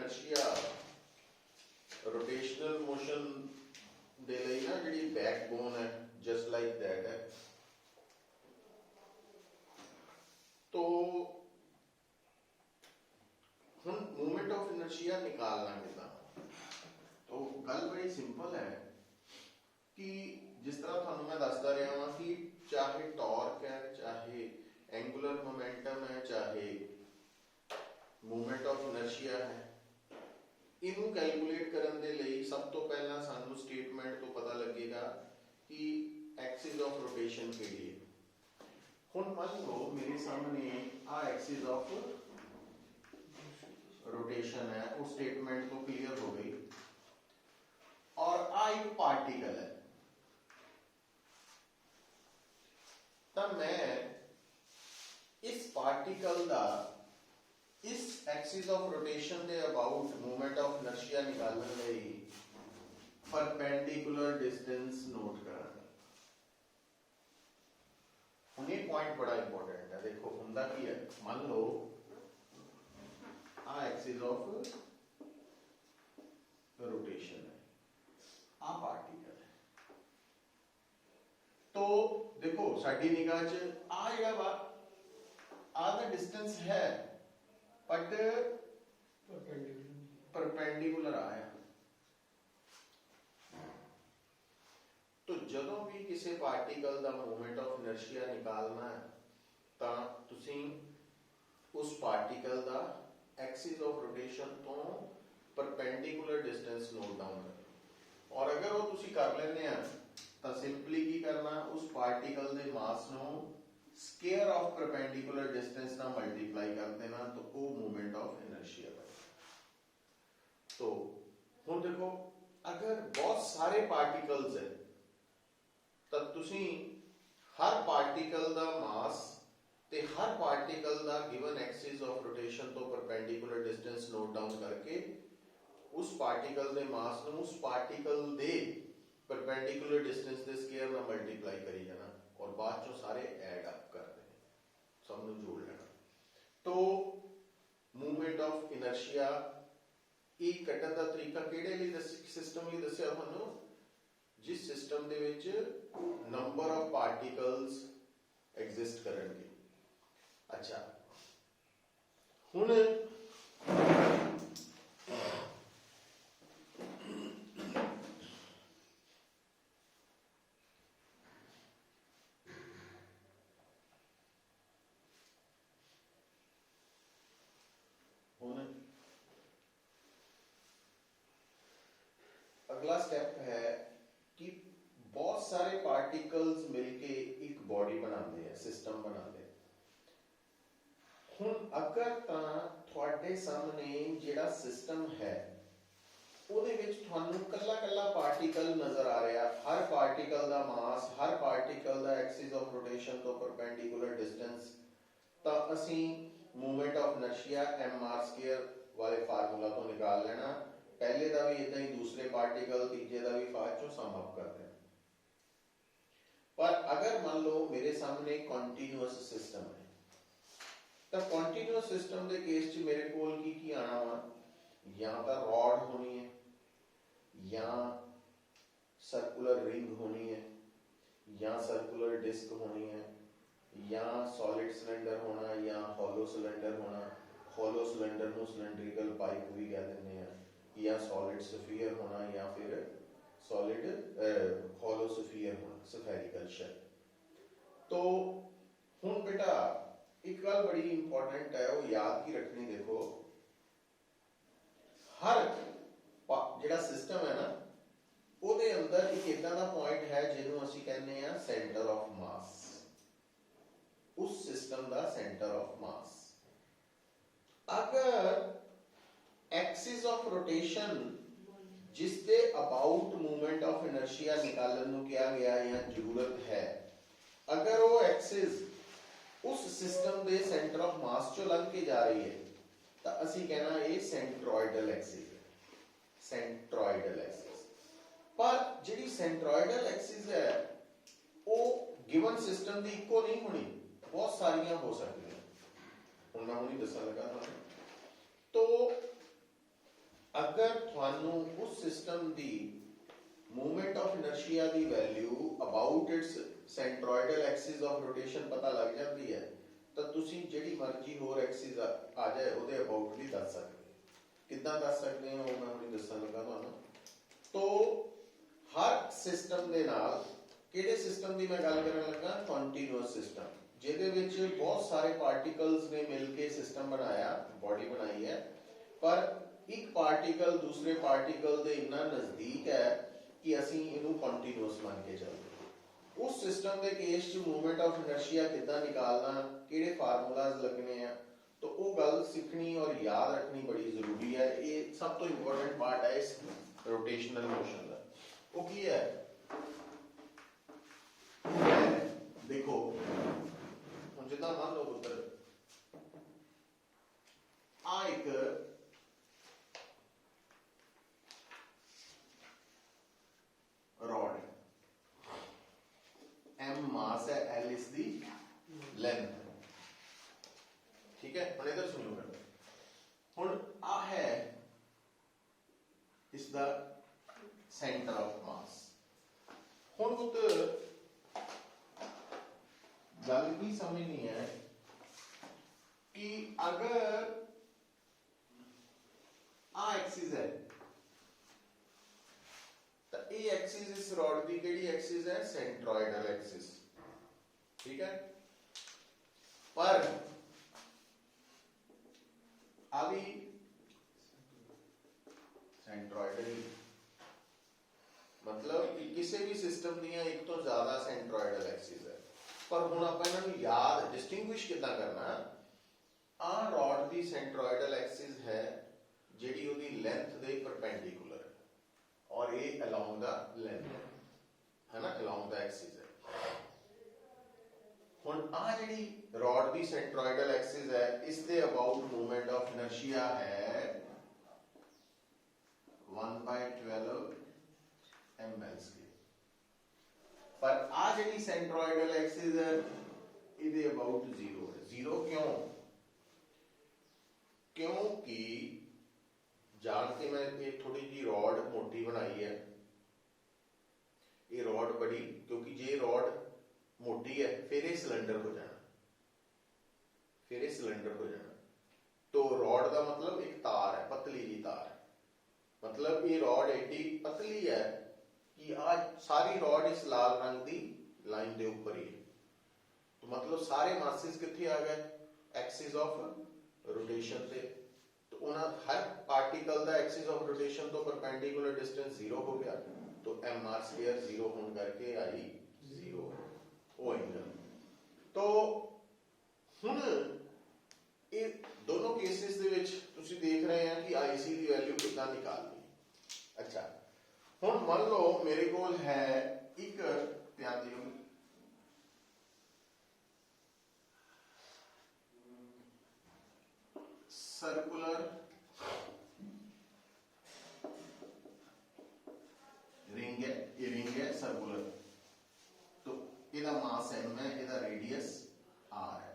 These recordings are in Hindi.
inertia rotational motion ਦੇ ਲਈ ਨਾ ਜਿਹੜੀ backbone है just like that है। तो हम मोमेंट ऑफ इनर्शिया निकालना कितना, तो गल बड़ी सिंपल है कि जिस तरह थानू मैं दसदा रहा हां कि चाहे टॉर्क है, चाहे एंगुलर मोमेंटम है, चाहे मोमेंट ऑफ इनर्शिया है, इनू कैलकुलेट करने दे लई सब तो पहला सानू स्टेटमेंट तो पता लगेगा कि एक्सिस ऑफ रोटेशन केड़ी है। हुण मान लो मेरे सामने आ एक्सिस ऑफ रोटेशन है, वो स्टेटमेंट तो क्लियर हो गई, और आ एक पार्टिकल है। तब मैं इस पार्टिकल का इस एक्सिस ऑफ रोटेशन के अबाउट मोमेंट ऑफ इनर्शिया निकालने लई परपेंडिकुलर डिस्टेंस नोट करांगा। हुण ये पॉइंट बड़ा इंपॉर्टेंट है। देखो हुंदा की है, मान लो आ एक्सिस ऑफ रोटेशन है, आ पार्टिकल है। तो देखो साडी निगाह च आ जिहड़ा वा आ दा डिस्टेंस है, बट परपेंडिकुलर आया। तो जदों भी किसी पार्टिकल का मोमेंट ऑफ इनर्शिया निकालना है तो तुसीं उस पार्टिकल का एक्सिस ऑफ रोटेशन तो परपेंडिकुलर डिस्टेंस नोट डाउन करो। और अगर वो तुसीं कर लेने तो सिंपली की करना, उस पार्टिकल के मास नूं स्केयर ऑफ परपेंडिकुलर डिस्टेंस ना मल्टीप्लाई कर देना, तो वो मोमेंट ऑफ इनर्शिया बनेगा। तो हुण देखो अगर बहुत सारे पार्टिकल्स है तो तुसी हर पार्टिकल का मास ते हर पार्टिकल का गिवन एक्सिस ऑफ रोटेशन तो परपेंडिकुलर डिस्टेंस नोट डाउन करके उस पार्टिकल के मास नूं उस पार्टिकल दे परपेंडिकुलर डिस्टेंस के स्केयर ना मल्टीप्लाई करी जाना, और बाद चो सारे ऐड अप कर देने, सबनू जोड़ लेना। तो मूवमेंट ऑफ इनर्शिया ये कटन का तरीका किहड़े लई सिस्टम लई दस्सिया तुहानू, जिस सिस्टम दे विच नंबर ऑफ पार्टिकल्स एग्जिस्ट करनगे। अच्छा हुण अगला स्टेप है कि बहुत सारे पार्टिकल्स मिलके एक बॉडी बनाते हैं, सिस्टम बनाते हैं। हुण अगर तुहाडे सामने जिहड़ा सिस्टम है ਉਹਦੇ ਵਿੱਚ ਤੁਹਾਨੂੰ ਕੱਲਾ ਕੱਲਾ ਪਾਰਟੀਕਲ ਨਜ਼ਰ ਆ ਰਿਹਾ, ਹਰ ਪਾਰਟੀਕਲ ਦਾ ਮਾਸ, ਹਰ ਪਾਰਟੀਕਲ ਦਾ ਐਕਸਿਸ ਆਫ ਰੋਟੇਸ਼ਨ ਤੋਂ ਪਰਪੈਂਡੀਕੂਲਰ ਡਿਸਟੈਂਸ, ਤਾਂ ਅਸੀਂ ਮੂਵਮੈਂਟ ਆਫ ਇਨਰਸ਼ੀਆ mr² ਵਾਲੇ ਫਾਰਮੂਲਾ ਤੋਂ ਨਿਕਾਲ ਲੈਣਾ। पहले का भी इदा ही, दूसरे पार्टिकल तीजे का भी बाद चो सम अप कर देना। पर अगर मान लो मेरे सामने कॉन्टीन्यूअस सिस्टम है, तो कॉन्टीन्यूअस सिस्टम के केस च मेरे को की आना वा, या तो रॉड होनी है, या सर्कुलर रिंग होनी है, या सर्कुलर डिस्क होनी है, या सॉलिड सिलेंडर होना, या हॉलो सिलेंडर होना। हॉलो सिलेंडर को सिलेंड्रिकल पाइप भी कह देते हैं, या सॉलिड स्फीयर होना, या फिर सॉलिड हॉलो स्फीयर होना, स्फेरिकल शेल। तो हुण बेटा एक गल बड़ी इंपॉर्टेंट है, वो याद की रखनी। देखो हर जिहड़ा सिस्टम है ना, ਉਹਦੇ अंदर एक इदां दा पॉइंट है जिन्हों असीं कहने आ सेंटर ऑफ मास। उस सिस्टम का सेंटर ऑफ मास अगर एक्सिस ऑफ रोटेशन जिसके अबाउट मूवमेंट ऑफ इनर्शिया निकालने को किया गया या जरूरत है, अगर वो एक्सिस उस सिस्टम के सेंटर ऑफ मास चो लंघ के जा रही है तो असी कहना ये सेंट्रोइडल एक्सिस है, सेंट्रोइडल एक्सिस। पर जिहड़ी सेंट्रोइडल एक्सिस है वो गिवन सिस्टम की इको नहीं होनी, बहुत सारियां हो सकती हैं। हुण मैं हुणी दस्सण लगा था। तो अगर थानू उस system the movement of inertia the value about it's centroidal axis of rotation पता लग जाती है तो तुसी जिहड़ी मर्जी होर एक्सिस आ जाए ਉਹਦੇ अबाउट भी दस सकते किद्दां दस सकते हैं वो मैं हुणे दस्सण लगा तुहानू तो हर सिस्टम दे नाल किहड़े सिस्टम की मैं गल करन लगा कॉन्टीन्यूअस सिस्टम जिहदे विच बहुत सारे पार्टिकल्स ने मिल के सिस्टम बनाया बॉडी बनाई है पर एक पार्टिकल दूसरे पार्टिकल दे इन्ना नज़दीक है कि असीं इहनूं कॉन्टीन्यूअस मान के चलदे उस सिस्टम के केस च मूवमेंट ऑफ इनर्शिया किद्दां निकालना किहड़े फार्मूलाज लगने हैं तो वो गल सीखनी और याद रखनी बड़ी जरूरी है ये सब तो इंपॉर्टेंट पार्ट है इस रोटेशनल मोशन का वो की है देखो हुण जिद्दां मान लो पुत्र आ एक रॉड एम मास है एल इसकी लेंथ ठीक है हुण इधर सुनो कर हुण आ है इसका सेंटर ऑफ मास हुण पुत्र गल की समझनी है कि अगर आ एक्सिस है तो ये एक्सिस इस रॉड की केड़ी एक्सिस है सेंट्रोइडल एक्सिस ठीक है पर अभी सेंट्रोइडल मतलब कि किसी भी सिस्टम दियां एक तो ज्यादा सेंट्रोइडल एक्सिस है पर हुण आपां इन्हां नूं याद डिस्टिंग्विश किद्दां करना आ रॉड की सेंट्रोइडल एक्सिस है जिहड़ी उहदी लेंथ दे परपेंडिकुलर है और ये अलोंग द लेंथ है ना अलोंग द एक्सिस है हुण आ जिहड़ी रॉड की सेंट्रोइडल एक्सिस है इस दे अबाउट मूवमेंट ऑफ इनर्शिया है 1/12 mL पर आ जिहड़ी सेंट्रोइडल एक्सिस है इहदे अबाउट जीरो है जीरो क्यों क्योंकि जानते मैं ये थोड़ी जी रॉड मोटी बनाई है ये रॉड बड़ी क्योंकि जे रॉड मोटी है फिर ये सिलेंडर हो जाना फिर ये सिलेंडर हो जाना तो रॉड का मतलब एक तार है पतली जी तार मतलब ये रॉड एडी पतली है कि आज सारी रॉड इस लाल रंग की लाइन के ऊपर ही है तो मतलब सारे मासेस कितने आ गए एक्सिस ऑफ रोटेशन से तो उन्हें हर पार्टिकल का एक्सिस ऑफ रोटेशन तो परपेंडिकुलर डिस्टेंस जीरो हो गया तो एम आर स्क्वायर जीरो होने करके आई जीरो वो एंगल तो हुण ये दोनों केसेस दे विच तुसीं देख रहे हैं कि आईसी की वैल्यू कितना निकालनी अच्छा हुण मान लो मेरे कोल है एक ध्यान दिओ सर्कुलर रिंग है ये रिंग है सर्कुलर तो इसका मास m है इसका रेडियस r है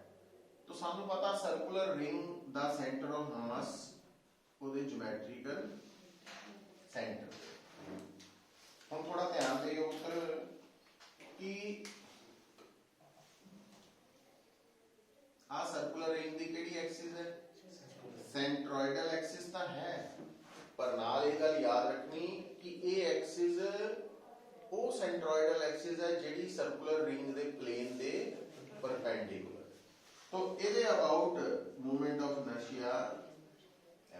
तो सानू पता सर्कुलर रिंग दा सेंटर ऑफ मास ਉਹਦੇ ज्योमेट्रिकल सेंटर हम थोड़ा ध्यान देइए उत्तर कि आ सर्कुलर रिंग दी केड़ी एक्सिस है सेंट्रोइडल एक्सिस तो है पर नाल ये गल याद रखनी कि ये एक्सिस वो सेंट्रोइडल एक्सिस है जिहड़ी सर्कुलर रिंग दे प्लेन दे परपेंडिकुलर तो इहदे about movement of inertia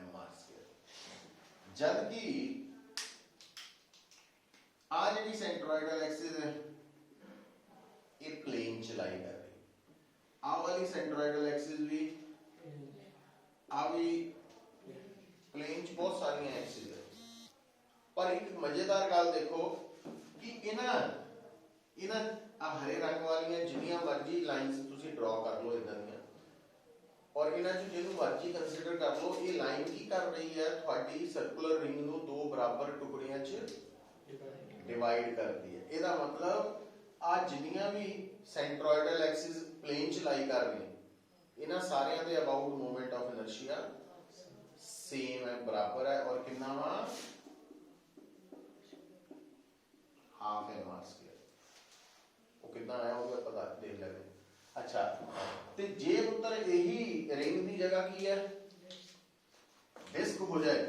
m/2 जबकि आ जिहड़ी सेंट्रोइडल एक्सिस है ये प्लेन चलाई कर रही आ वाली सेंट्रोइडल एक्सिस भी आ भी प्लेन च बहुत सारी एक्सिस है पर एक मजेदार गल देखो कि इन्हां आ हरे रंग वाली जिन्नियां मर्जी लाइन्स तुसीं ड्रॉ कर लो इदां दियां और इन्हां च जिहनूं मर्जी कंसीडर कर लो ये लाइन की कर रही है तुहाडी सर्कुलर रिंग नूं दो बराबर टुकड़ियां च डिवाइड करती है इहदा मतलब आ जिन्नियां भी सेंट्रोइडल एक्सिस प्लेन च लाई कर रही इन्हां सारियां दे about movement of inertia same है, बराबर है, और कितना वा हाफ एम आर स्क्वायर। वो कितना आया होगा पता देख लेते। अच्छा ते जे पुत्र यही रिंग की जगह की है डिस्क हो जाए,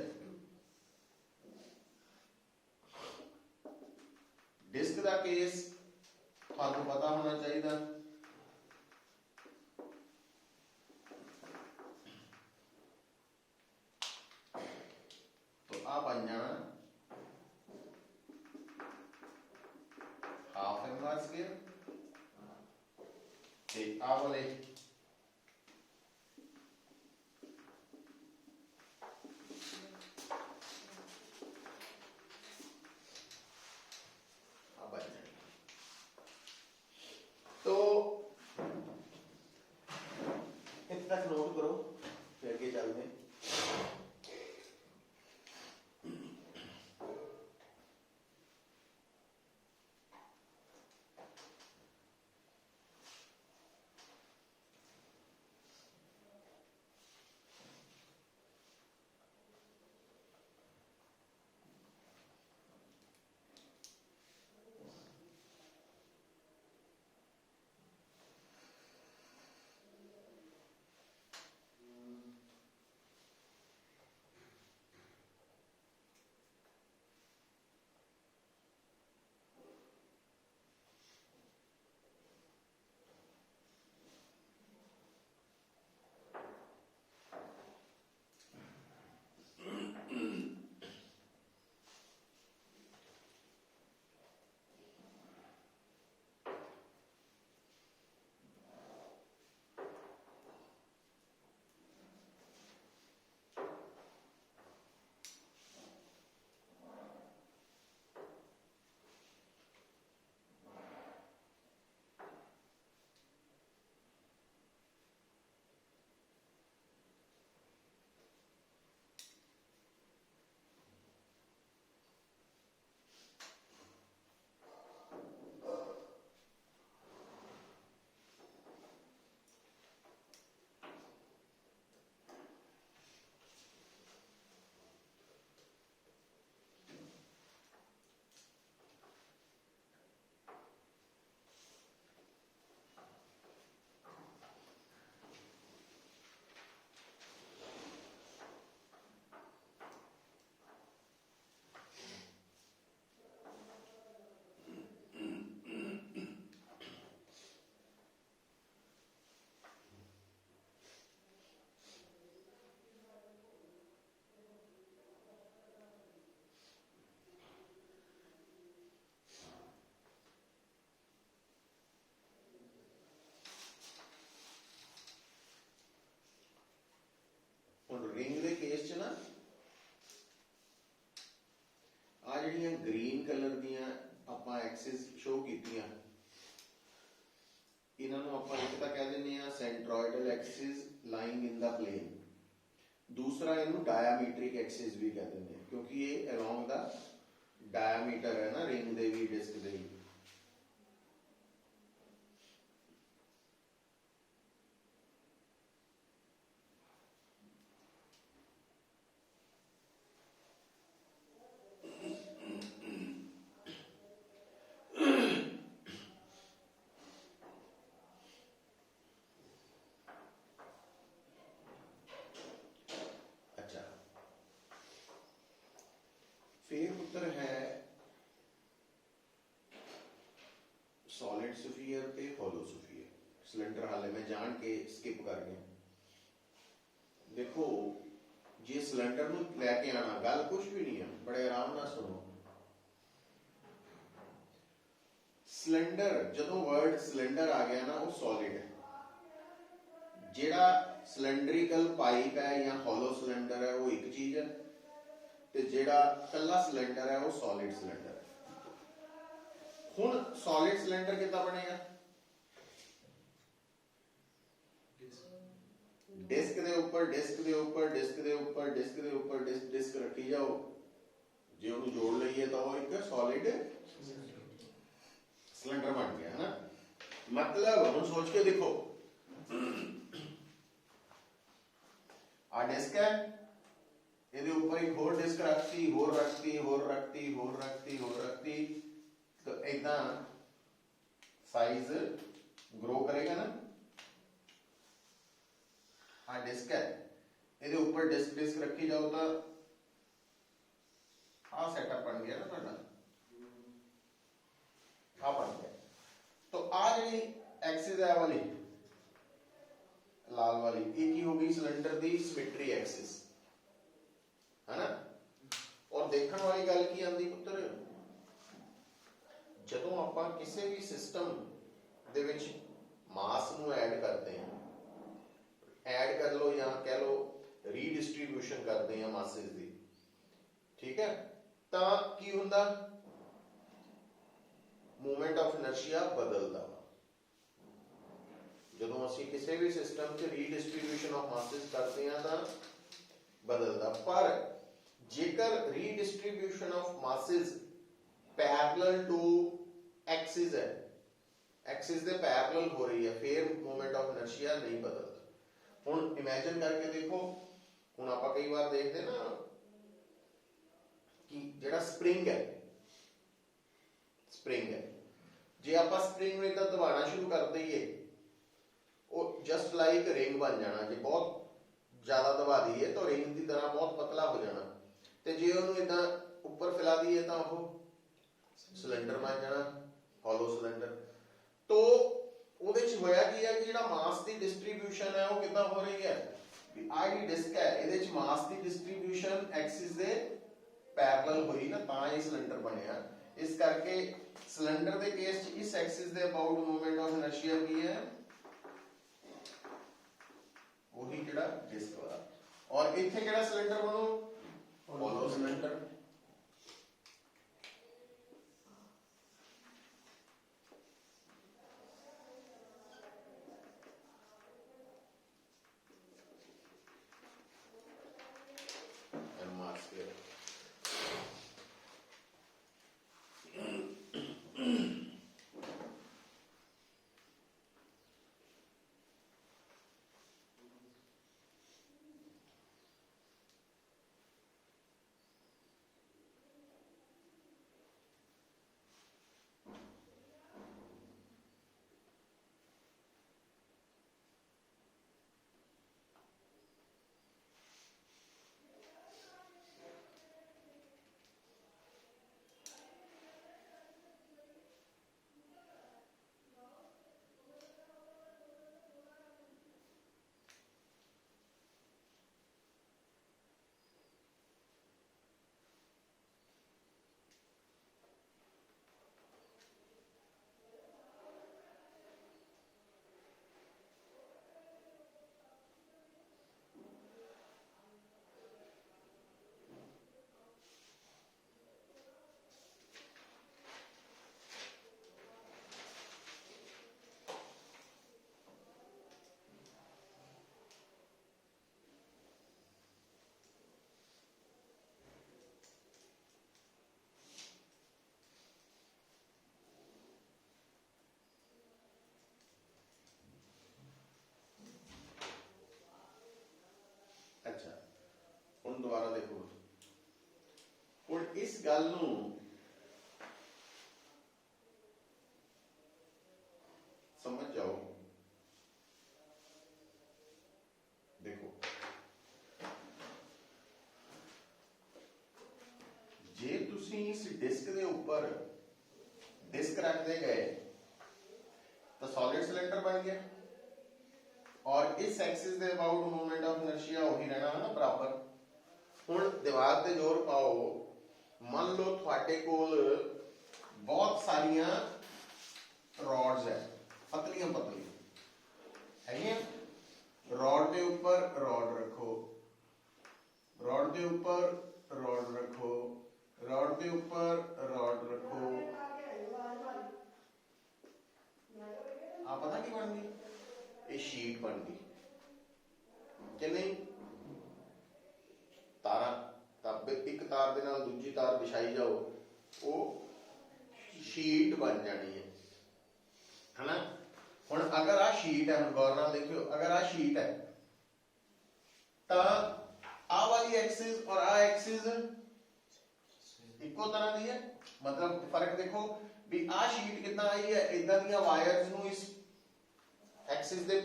डिस्क का केस थानू पता होना चाहिए। तो आ बन जाना हाफ एम आर स्क्वायर ते आ वाले आ बन जाएंगे। तो इतना तक नोट करो फिर आगे चलते हैं। रिंग के केस च ना आ जड़ियां ग्रीन कलर दियां आपां एक्सिस शो कीतियां, इन्हों आप एक तो कह दें centroidal axis lying in the plane, दूसरा इनू डायामीट्रिक एक्सिस भी कह दें क्योंकि ये अलोंग द डायामीटर है ना रिंग दे भी डिस्क दे भी। फिर उत्तर है सॉलिड सफियर पे हॉलो सफियर। सिलेंडर हाले में जान के स्किप कर गया। देखो जे सिलेंडर नूं लैके आना गल कुछ भी नहीं है, बड़े आराम नाल सुनो। सिलेंडर जदों वर्ड सिलेंडर आ गया ना वो सॉलिड है, जेड़ा सिलेंड्रिकल पाइप है या हॉलो सिलेंडर है वो एक चीज है, ते जेड़ा कल्ला सिलेंडर है वो सॉलिड सिलेंडर है। हुण सॉलिड सिलेंडर कितना बनेगा, डिस्क दे ऊपर डिस्क दे ऊपर डिस्क दे ऊपर डिस्क दे ऊपर डिस्क डिस्क रखी जाओ, जे उन्हें जोड़ लीए तो वो एक सॉलिड सिलेंडर बन गया है ना। मतलब हम सोच के देखो आ डिस्क है, ਇਹਦੇ ਉੱਪਰ ਇੱਕ ਹੋਰ ਡਿਸਕ ਰੱਖਤੀ, ਹੋਰ ਰੱਖਤੀ, ਹੋਰ ਰੱਖਤੀ, ਹੋਰ ਰੱਖਤੀ, ਹੋਰ ਰੱਖਤੀ, तो इदा साइज ग्रो करेगा ना। हाँ डिस्क है, ਇਹਦੇ ਉੱਪਰ डिस्क रखी जाओ तो आ सेटअप बन गया ना ਤੁਹਾਡਾ, आ बन गया। तो आ जी एक्सिस है वाली लाल वाली, ये की हो गई सिलेंडर की सिमेट्री एक्सिस है ना। और देखने वाली गल की आती पुत्र, जदों आपां किसी भी सिस्टम दे विच मास नूं ऐड करते हैं, ऐड कर लो या कह लो रीडिस्ट्रीब्यूशन करते हैं मासिस की, ठीक है, तो की हुंदा मूवमेंट ऑफ इनर्शिया बदलता। जदों असीं किसी भी सिस्टम च रीडिस्ट्रीब्यूशन ऑफ मासिस करते हैं तो बदलता। पर जेकर redistribution of masses parallel to axis है, एक्सिस दे पैरेलल हो रही है, फिर मूवमेंट ऑफ इनर्शिया नहीं बदलता। हुण इमेजिन करके देखो, हुण आपां कई बार देखते ना कि जिहड़ा स्प्रिंग है, स्प्रिंग है, जे आपां स्प्रिंग नूं इदां दबाना शुरू कर दईए, वो जस्ट लाइक रिंग बन जाना। जे बहुत ज्यादा दबा दईए तो रिंग की तरह बहुत पतला हो जाना, ते जे उहनूं इदां उपर फैला दईए तो वो सिलेंडर बन जाना, हॉलो सिलेंडर। तो ਉਹਦੇ ਚ ਹੋਇਆ ਕੀ ਹੈ ਕਿ ਜਿਹੜਾ ਮਾਸ ਦੀ ਡਿਸਟ੍ਰੀਬਿਊਸ਼ਨ ਹੈ ਉਹ ਕਿੱਦਾਂ ਹੋ ਰਹੀ ਹੈ, ਵੀ ਆਹ ਜਿਹੜੀ ਡਿਸਕ ਹੈ ਇਹਦੇ ਚ ਮਾਸ ਦੀ ਡਿਸਟ੍ਰੀਬਿਊਸ਼ਨ ਐਕਸਿਸ ਦੇ ਪੈਰਲਲ ਹੋਈ ਨਾ, ਤਾਂ ਇਹ ਸਿਲੰਡਰ ਬਣਿਆ। ਇਸ ਕਰਕੇ ਸਿਲੰਡਰ ਦੇ ਕੇਸ ਚ ਇਸ ਐਕਸਿਸ ਦੇ ਅਬਾਊਟ ਮੂਵਮੈਂਟ ਆਫ ਇਨਰਸ਼ੀਆ ਕੀ ਹੈ, ਉਹੀ ਜਿਹੜਾ ਡਿਸਕ ਵਾਲਾ। ਔਰ ਇੱਥੇ ਕਿਹੜਾ ਸਿਲੰਡਰ ਬਣੂ, ਹੋਲੋ ਸਿਲੰਡਰ। अच्छा हुण दोबारा देखो, हुण इस गल नूं समझ जाओ। देखो जे तुसीं इस डिस्क दे उपर डिस्क रखते गए तो सॉलिड सिलेंडर बन गया, और इस एक्सिस दे अबाउट मूवमेंट ऑफ इनर्शिया वही रहना है ना बराबर। हुण दीवार ते जोर पाओ, मान लो तुहाडे कोल बहुत सारियां रॉड्स है, पतलियां पतलियां है, रॉड के ऊपर रॉड रखो, रॉड के ऊपर रॉड रखो, रॉड के ऊपर रॉड रखो, आप पता की बन गई, ये शीट बन गई कि नहीं। तारा तब एक तार दे नाल दूजी तार बिछाई जाओ, वो शीट बन जानी है ना। हुण अगर आ शीट है, हुण गौर नाल देखियो, अगर आ शीट है तो आ वाली एक्सिस और आ एक्सिस इक्को तरह दी है, मतलब फर्क देखो भी आ शीट कितना आई है इदां दी वायर्स नु इस एक्सिस दे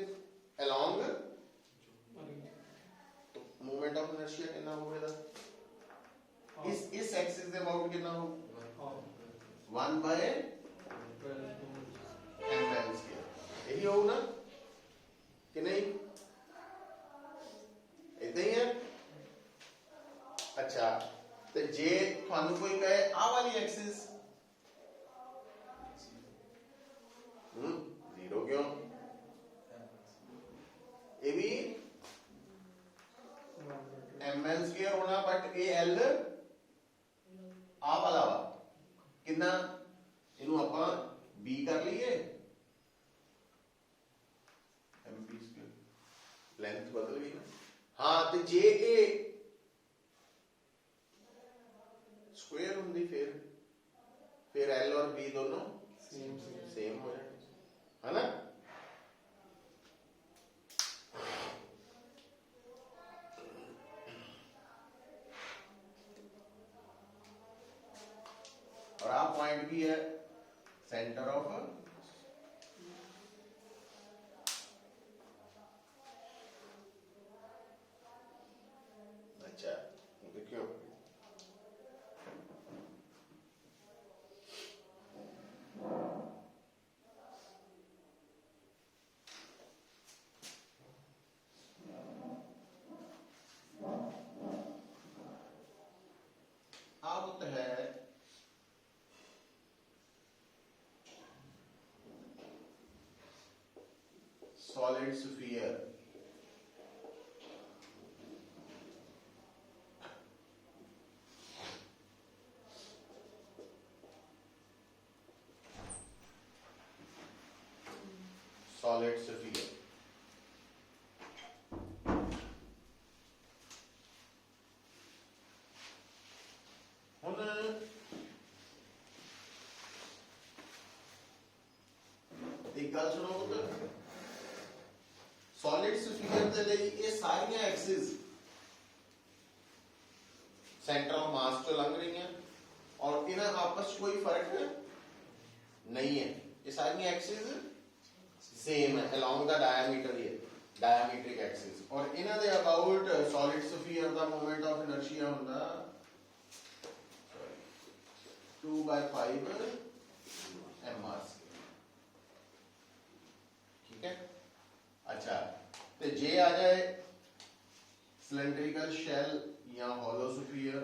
अलोंग, तो मूवमेंट ऑफ इनर्शिया कितना होगा इस एक्सिस दे अबाउट कितना हो 1 by ml स्क्वायर, यही हो ना कि नहीं, इतना ही है। अच्छा तो जे थानू कोई कहे आ वाली एक्सिस जीरो क्यों, ये भी ml स्क्वायर होना, बट ये l आ वाला वा कितना, इनू आपां b कर लीए mp स्क्वायर, लेंथ बदल गई ना। हाँ तो जे ए स्क्वायर होंगी फिर एल और बी दोनों सेम हो जाए, है ना। और आप पॉइंट भी है सेंटर ऑफ, अच्छा देखियो अब है सॉलिड स्फीयर, सॉलिड स्फीयर हुन एक गल सुनो पुत्र, सॉलिड स्फीयर दे लई ये सारियां एक्सिस सेंटर ऑफ मास तो लंघ रही हैं और इन्हें आपस में कोई फर्क नहीं है, ये सारियां एक्सिस सेम है अलोंग द डायमीटर, ये डायमीट्रिक एक्सिस, और इन्हां दे अबाउट सॉलिड स्फीयर दा मोमेंट ऑफ इनर्शिया हुंदा 2/5 mr, ठीक है। अच्छा तो जे आ जाए सिलेंड्रिकल शेल या hollow sphere,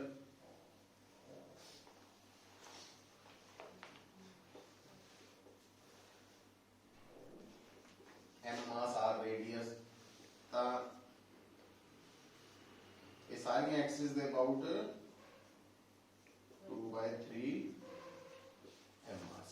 m mass r radius, ता ये सारी एक्सिस दे अबाउट 2/3 m mass,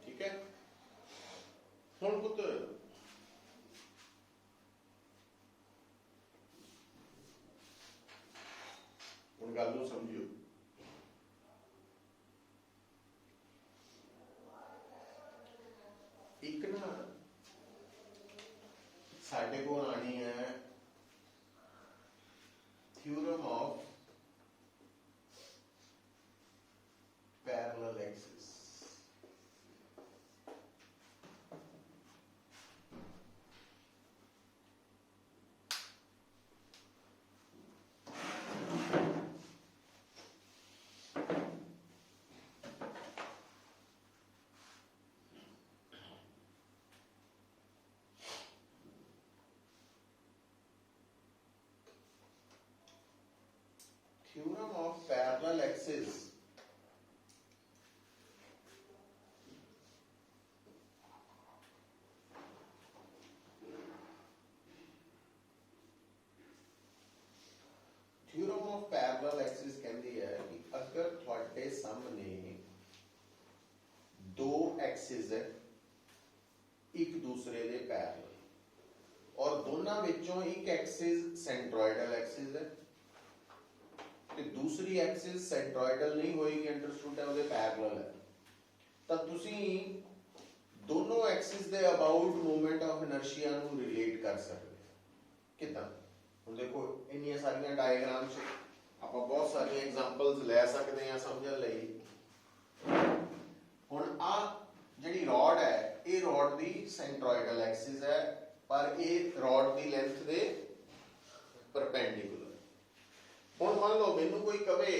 ठीक है। हुण पुत्र हुण गल नूं समझियो, एक ना साडे कोल आनी है theorem of parallel axis, theorem of parallel axis theorem of parallel axis कहती है कि अगर थोड़े सामने दो एक्सिस है एक दूसरे दूसरे दे पैरेलल और दोनों विचों एक एक्सिस सेंट्रोइडल एक्सिस है ते दूसरी एक्सिस सेंट्रोइडल नहीं होएगी, अंडरस्टूड है, ਉਹਦੇ पैरेलल है। ਤਾਂ ਤੁਸੀਂ दोनों एक्सिस दे अबाउट मूवमेंट ऑफ इनर्शिया ਨੂੰ रिलेट कर सकते हो। कितना ਹੁਣ देखो ਇੰਨੀਆਂ ਸਾਰੀਆਂ डायग्राम ਚ ਆਪਾਂ बहुत सारी एग्जांपल्स ले सकते हैं समझण ਲਈ। ਹੁਣ ਆ ਜਿਹੜੀ ਰॉड है ਇਹ ਰॉड ਦੀ सेंट्रोइडल एक्सिस है पर ਇਹ रॉड ਦੀ लेंथ ਦੇ परपेंडिकुलर। ਹੁਣ ਮੰਨ ਲਓ ਮੈਨੂੰ ਕੋਈ ਕਵੇ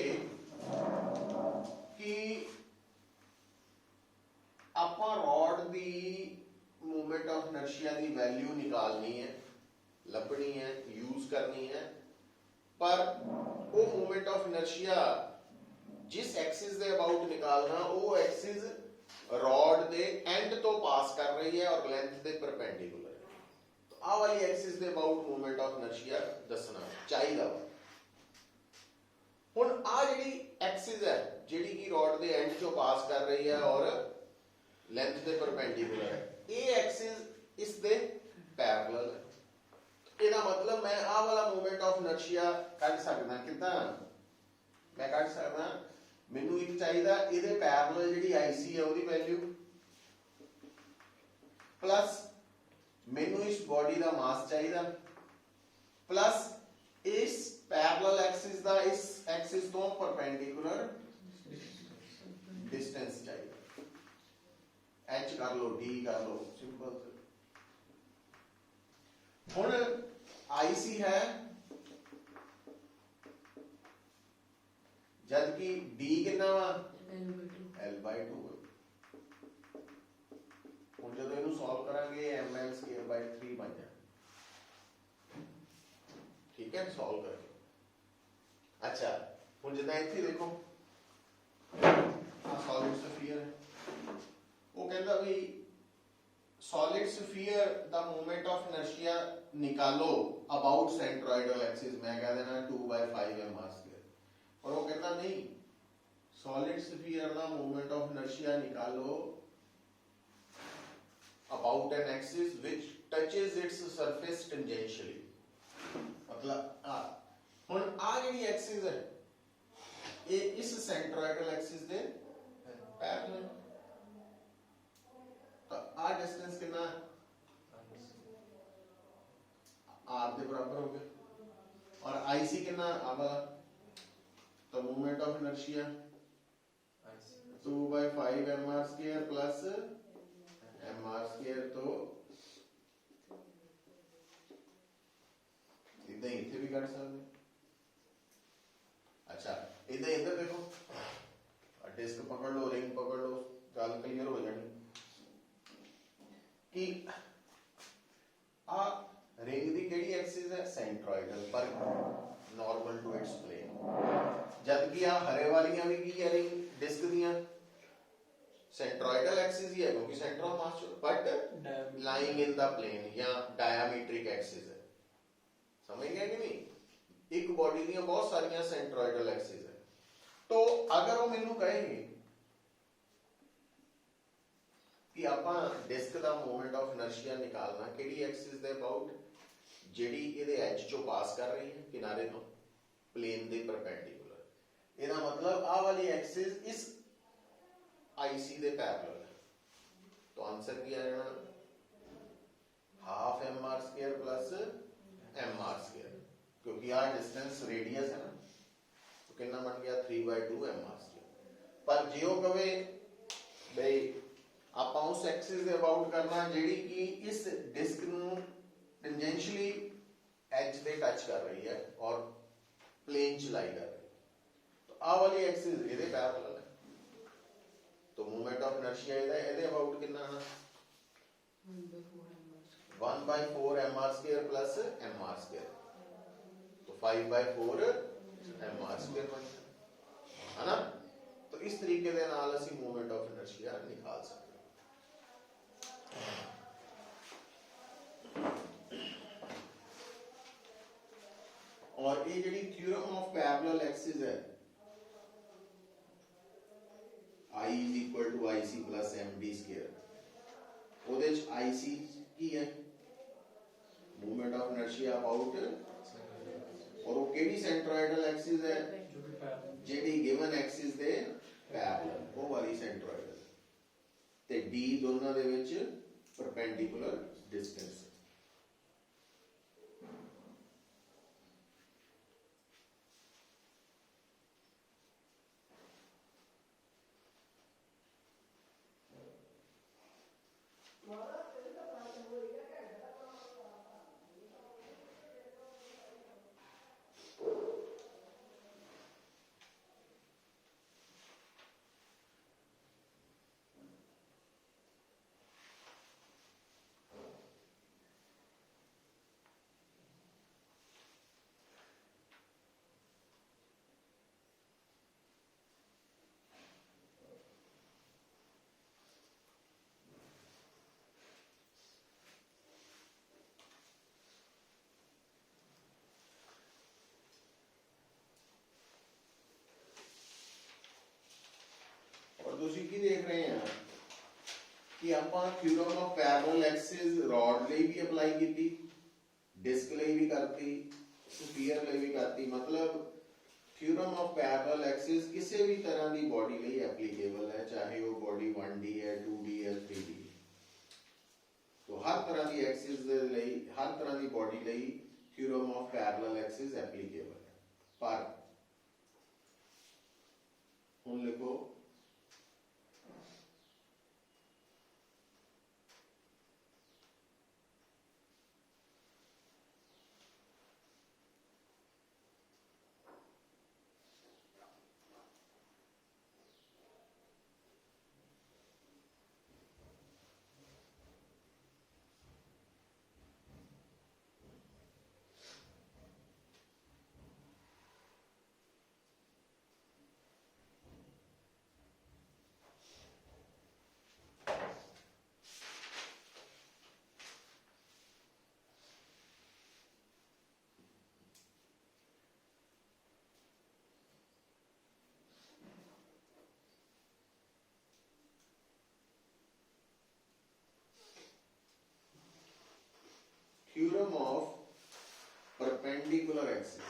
ਕਿ ਆਪਾਂ rod the movement of inertia the value निकालनी है, ਲੱਭਣੀ है, यूज करनी है, पर वो मूवमेंट ऑफ इनर्शिया जिस एक्सिस दे अबाउट निकालना वो एक्सिस रॉड दे एंड तो पास कर रही है और लेंथ दे परपेंडिकुलर है। तो आ वाली एक्सिस दे अबाउट मूवमेंट ऑफ इनर्शिया दसना चाहिए। हुण आ जिहड़ी एक्सिस है जिहड़ी कि रॉड दे एंड चो पास कर रही है और लेंथ दे परपेंडिकुलर है, ये एक्सिस इस दे पैरेलल है। ਇਹਦਾ मतलब मैं आ वाला मूवमेंट ऑफ इनर्शिया ਕੱਢ ਸਕਦਾ ਕਿਦਾਂ? मैं ਕੱਢ ਸਕਦਾ ਮੈਨੂੰ ਇੱਕ ਚਾਹੀਦਾ ਇਹਦੇ ਪੈरेलल ਜਿਹੜੀ IC ਹੈ ਉਹਦੀ ਵੈਲਿਊ ਪਲੱਸ ਮੈਨੂੰ ਇਸ ਬੋਡੀ ਦਾ ਮਾਸ ਚਾਹੀਦਾ ਪਲੱਸ ਇਸ पैरेलल एक्सिस ਦਾ ਇਸ एक्सिस ਤੋਂ परपेंडिकुलर डिस्टेंस चाहिए। h कर लो, d कर लो, सिंपल। हुण IC है जबकि D कितना वा L/2। हुण जदों इहनूं सॉल्व करांगे ml²/3 बन जाए, ठीक है, सॉल्व करके। अच्छा हुण जिद्दां इत्थे देखो आ सॉलिड स्फीयर है, वो कहंदा भी सॉलिड स्फीयर दा मूवमेंट ऑफ इनर्शिया निकालो अबाउट सेंट्रोइडल एक्सिस, मैं कह देना 2/5 m/2। और वो कहता नहीं, सॉलिड स्फीयर दा मूवमेंट ऑफ इनर्शिया निकालो about an axis which touches its surface tangentially. मतलब हुण आ जेहड़ी एक्सिस है ये इस सेंट्रोइडल एक्सिस दे पैरेलल, तो आ डिस्टेंस कितना है r के बराबर हो गया और IC कितना आ वाला, तो movement of inertia 2/5 mr² plus mr², तो इधर इथे भी कर सकते। अच्छा इधर इधर देखो, डिस्क पकड़ लो, रिंग पकड़ लो, गल क्लियर हो जानी कि आ रिंग दी केड़ी एक्सिस है सेंट्रोइडल पर नॉर्मल टू इट्स प्लेन, जबकि आ हरे वालियां भी की है रिंग डिस्क दियां सेंट्रोइडल एक्सिस ही है क्योंकि centre of mass but lying in the plane या डायमीट्रिक एक्सिस है। समझ गए कि नहीं? एक बॉडी दियां बहुत सारियां सेंट्रोइडल एक्सिस है। तो अगर वो मैनू कहेंगे कि आपां डिस्क दा मूवमेंट ऑफ इनर्शिया निकालना केड़ी एक्सिस दे अबाउट जेडी इहदे एज चो पास कर रही है किनारे तो प्लेन दे परपेंडिकुलर, इहदा मतलब आ वाली एक्सिस इस IC दे पैरेलल है। तो आंसर की आ जाना हाफ mr² प्लस mr², क्योंकि आ डिस्टेंस रेडियस है ना, तो कितना बन गया 3/2 mr²। पर जे वो कहे भाई ਆਪਾਂ उस एक्सिस दे अबाउट करना जेडी कि इस डिस्क ਨੂੰ टेंजेंशियली एज दे टच कर रही है और प्लेन च लाई कर रही है, तो आ वाली एक्सिस ਇਹਦੇ पैरेलल है, तो मूवमेंट ऑफ इनर्शिया ਇਹਦੇ अबाउट कितना आना 1/4 mr² प्लस mr², तो 5/4 mr² बन गया है ना। तो इस तरीके दे नाल ਅਸੀਂ मूवमेंट ऑफ इनर्शिया निकाल सकते। और ये जी थ्योरम ऑफ पैरेलल एक्सिस है I = IC + MD², ਉਹਦੇ ਚ IC की है मूवमेंट ऑफ इनर्शिया अबाउट और वो केड़ी सेंट्रोइडल एक्सिस है जेडी गिवन एक्सिस दे पैरेलल वो वाली सेंट्रोइडल ते डी दोनों दे विच परपेंडिकुलर डिस्टेंस ਤੁਸੀਂ ਕੀ ਦੇਖ ਰਹੇ ਆ ਕਿ ਆਪਾਂ ਥਿਊਰਮ ਆਫ ਪੈਰਲਲ ਐਕਸਿਸ ਰॉड ਲਈ ਵੀ ਅਪਲਾਈ ਕੀਤੀ ਡਿਸਕ ਲਈ ਵੀ ਕਰਤੀ ਸਫੀਅਰ ਲਈ ਵੀ ਕਰਤੀ मतलब थ्योरम ऑफ पैरेलल एक्सिस किसी भी तरह की बॉडी ਲਈ एप्लीकेबल है चाहे वो बॉडी 1D है 2D है 3D तो हर तरह की एक्सिस ਦੇ ਲਈ हर तरह की बॉडी ਲਈ theorem of parallel axis applicable है पर ਹੁਣ लिखो theorem of perpendicular axis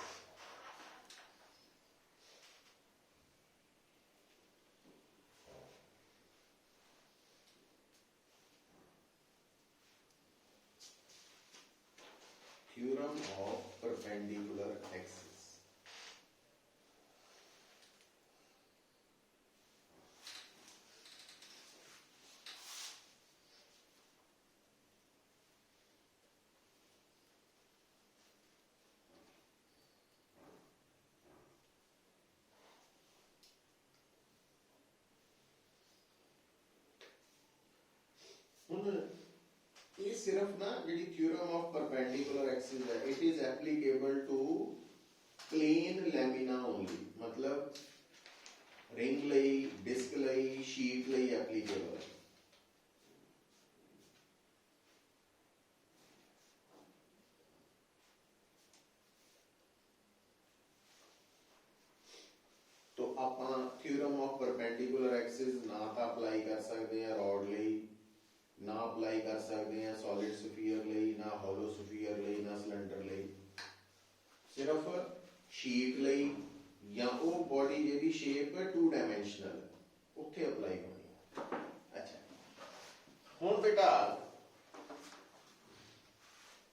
theorem of perpendicular axis ये सिर्फ ना जी थ्योरम ऑफ परपेंडिकुलर एक्सिस है it is applicable to plane lamina only मतलब रिंग लई डिस्क लई शीट लई एप्लीकेबल है तो ਆਪਾਂ थ्योरम ऑफ परपेंडिकुलर एक्सिस ना तो अप्लाई कर सकते हैं रॉड लई ना अप्लाई कर सकते हैं सॉलिड स्फीयर ਲਈ ना होलो स्फीयर ਲਈ ना सिलेंडर ਲਈ सिर्फ शीट ਲਈ ਜਾਂ ਉਹ ਬੋਡੀ ਜਿਹਦੀ ਸ਼ੇਪ ਹੈ 2 ਡਾਈਮੈਂਸ਼ਨਲ ਉੱਥੇ ਅਪਲਾਈ ਹੋਣੀ ਅੱਛਾ ਹੁਣ ਬੇਟਾ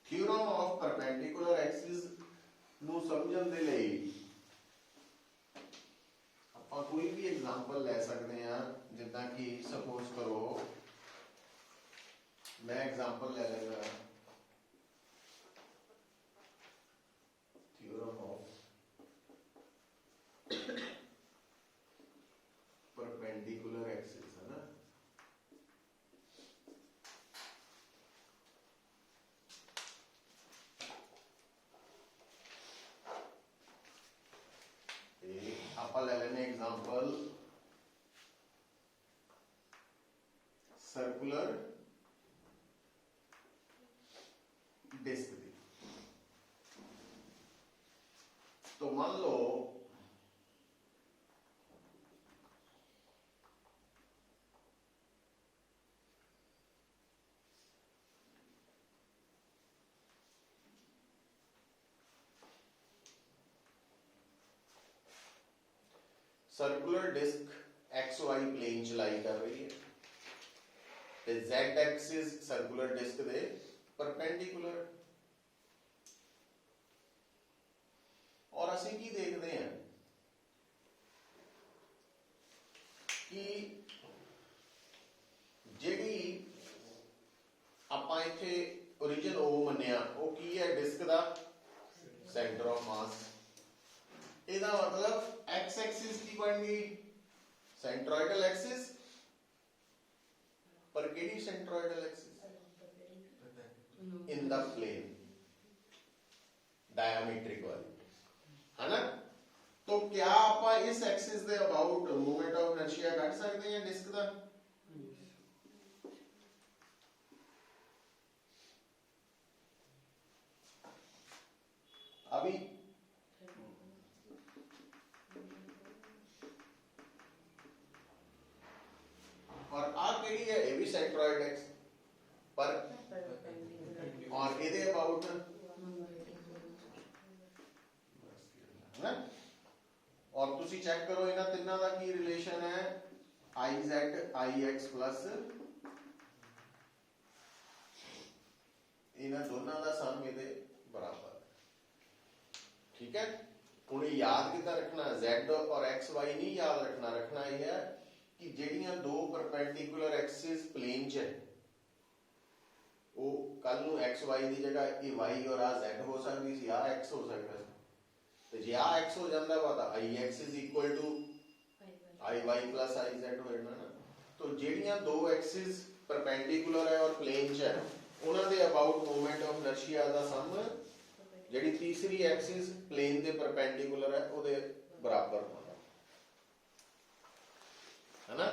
ਥਿਊਰਮ ਆਫ ਪਰਪੈਂਡੀਕੂਲਰ ਐਕਸਿਸ ਨੂੰ ਸਮਝਣ ਦੇ ਲਈ ਆਪਾਂ ਕੋਈ ਵੀ ਐਗਜ਼ਾਮਪਲ ਲੈ ਸਕਦੇ ਹਾਂ ਜਿੱਦਾਂ ਕਿ ਸਪੋਜ਼ ਕਰੋ मैं एग्जांपल ले लेगा थ्योरम ऑफ परपेंडिकुलर एक्सिस है ना आप ले लेने एग्जांपल सर्कुलर डिस्क दी तो मान लो सर्कुलर डिस्क XY प्लेन च लाई कर रही है ते Z एक्सिस सर्कुलर डिस्क दे परपेंडिकुलर। और असीं की देखते हैं कि जिहड़ी आपां इत्थे ओरिजिन O मन्निया वो की है डिस्क दा सेंटर ऑफ मास। ਇਹਦਾ मतलब एक्स एक्सिस की बन गई सेंट्रोइडल एक्सिस, पर केड़ी centroidal axis in the plane diametric वाली, है ना। तो क्या आप इस एक्सिस दे about movement of inertia cut सकते हैं डिस्क का? अभी और आ केड़ी है ये भी सेंट्रोइड एक्स पर और इहदे अबाउट है। और तुसी चेक करो इन्हां तिन्नां दा की रिलेशन है IZ IX प्लस इन्हां दोनों दा सम इहदे बराबर। ठीक है, हुण याद कितना रखना Z और XY नहीं याद रखना, रखना यह है कि ਜਿਹੜੀਆਂ दो परपेंडिकुलर एक्सिस प्लेन च है वो कल नूं XY की जगह ये Y और आ Z हो सकती सी, आ X हो सकता सी। तो जे आ X हो जाता वा तो IX is equal to IY plus IZ हो जाना ना। तो ਜਿਹੜੀਆਂ दो एक्सिस परपेंडिकुलर है और प्लेन च है उन्हां दे अबाउट मूवमेंट ऑफ इनर्शिया दा सम ਜਿਹੜੀ तीसरी एक्सिस प्लेन दे परपेंडिकुलर है ਉਹਦੇ बराबर होना, है ना।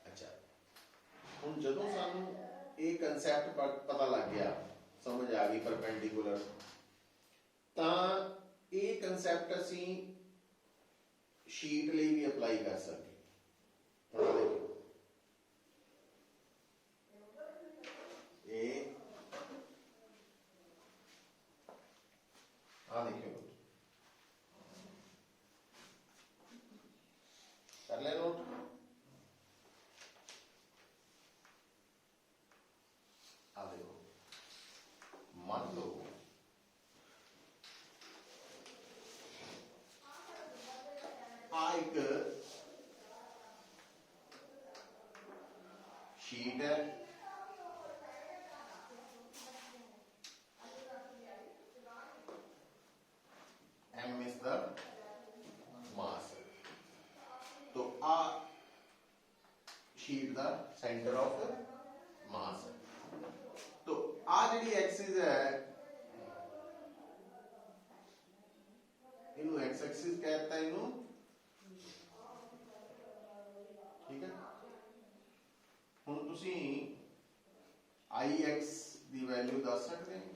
अच्छा, हुण जदों सानू ये कंसैप्ट पता लग गया, समझ आ गई परपेंडिकुलर, तां ये कंसैप्ट असीं शीट ਲਈ भी अप्लाई कर सकते। हुण देखो ये आ देखियो कर ले नोट। आ देखो मान लो आ एक शीट है, M is the mass, तो आ शीट दा सेंटर ऑफ मास। तो आ जिहड़ी एक्सिस है इनू एक्स एक्सिस कहता है इनू, ठीक है। हुण तुसी IX दी वैल्यू दस सकते हैं?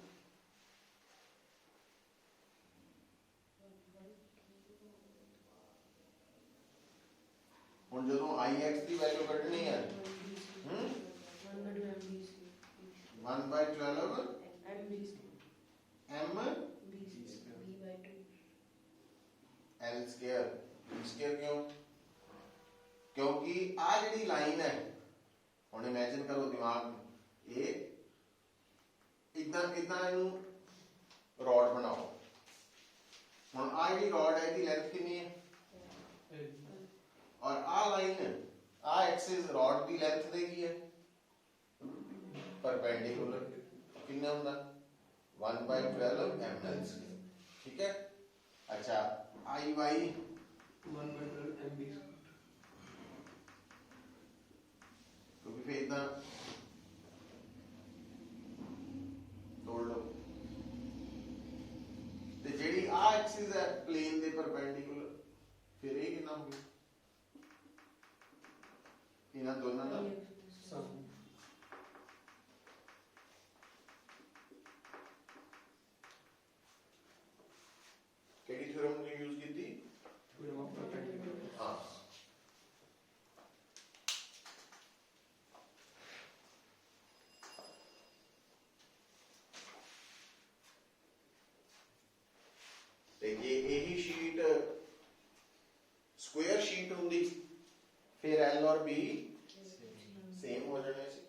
हुण जदों IX दी वैल्यू कढनी है 1/12 M L square B square. क्यों? क्योंकि आ जिहड़ी लाइन है, हुण इमेजिन करो दिमाग में ये इदां इदां इनू रॉड बनाओ। हुण आ जिहड़ी रॉड है इसदी लेंथ कितनी है और आ लाइन आ एक्सिस रॉड की लेंथ देगी है परपेंडिकुलर कितना होता 1/12 ml, ठीक है। अच्छा IY 1/12 MB, क्योंकि फिर इतना तोड़ लो तो जेडी आ एक्सिस है प्लेन दे परपेंडिकुलर, फिर ये कितना होगी इन्हां दोनों का सम। केडी थ्योरम ने यूज की थी? Theorem of perpendicular. हाँ, ਤੇ ਜੇ ਇਹੀ ਸ਼ੀਟ ਸਕੁਅਰ ਸ਼ੀਟ ਹੁੰਦੀ ਫਿਰ L ਔਰ B ਸੇਮ ਹੋ ਜਾਣੇ ਸੀ।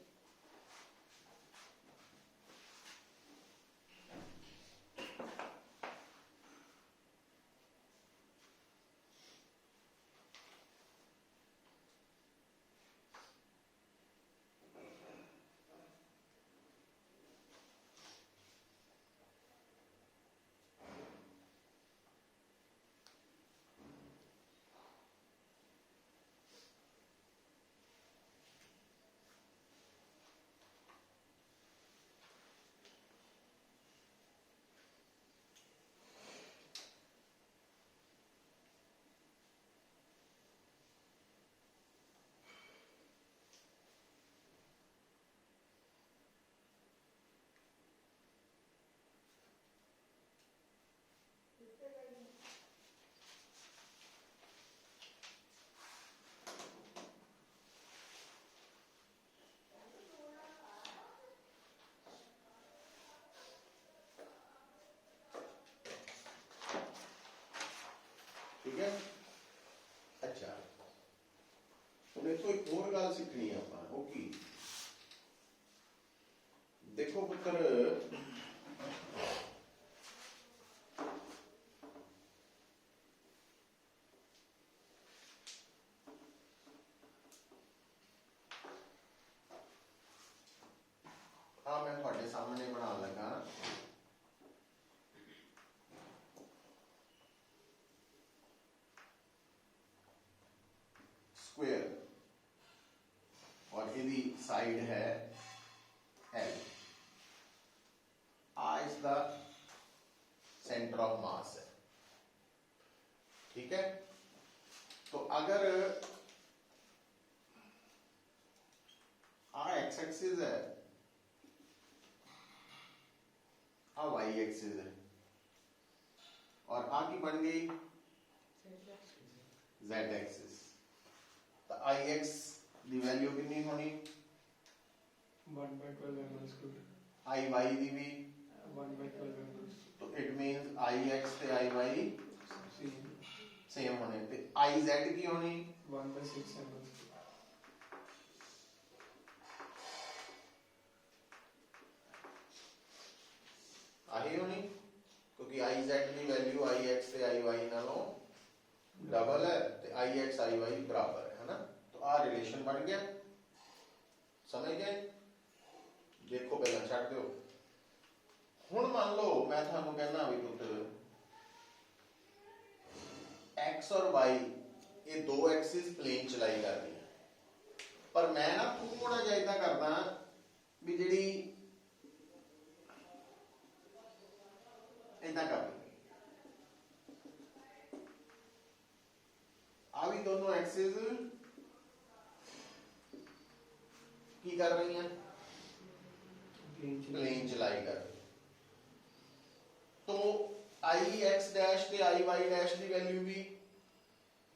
ठीक है। अच्छा ਹੁਣ ਇਹ ਤੋਂ ਇੱਕ ਹੋਰ ਗੱਲ ਸਿੱਖਣੀ ਆ ਆਪਾਂ, ਉਹ ਕੀ? ਦੇਖੋ ਪੁੱਤਰ, ਆ ਮੈਂ ਤੁਹਾਡੇ ਸਾਹਮਣੇ ਬਣਾਉਣ ਲੱਗਾ स्क्वायर और यदि साइड है L, आ इसका सेंटर ऑफ मास है। ठीक है, तो अगर आ एक्स एक्सिस है, आ वाई एक्सिस है, और आ की बन गई जेड एक्सिस। तो आई एक्स की वैल्यू कितनी होनी? 1/12 m square आई वाई की भी 1/12 m तो इट मींस आई एक्स ते आई वाई same सेम होने ते आई जेड की होनी 1/6 m square आही होनी, क्योंकि आई जेड की वैल्यू आई एक्स ते आई वाई नालों डबल है ते आई एक्स आई वाई बराबर है ना। तो आ रिलेशन बन गया, समझ गए? देखो पहला छड़ दो। हुण मान लो मैं थानू कहना भी पुत्र एक्स और वाई ये दो एक्सिस प्लेन चलाई कर रही है, पर मैं ना थोड़ा जिहा इदां करदा भी जिहड़ी इदां कर आ भी दोनों एक्सिस की कर रही हैं, प्लेन चलाई कर रही। तो आई एक्स डैश ते आई वाई डैश की वैल्यू भी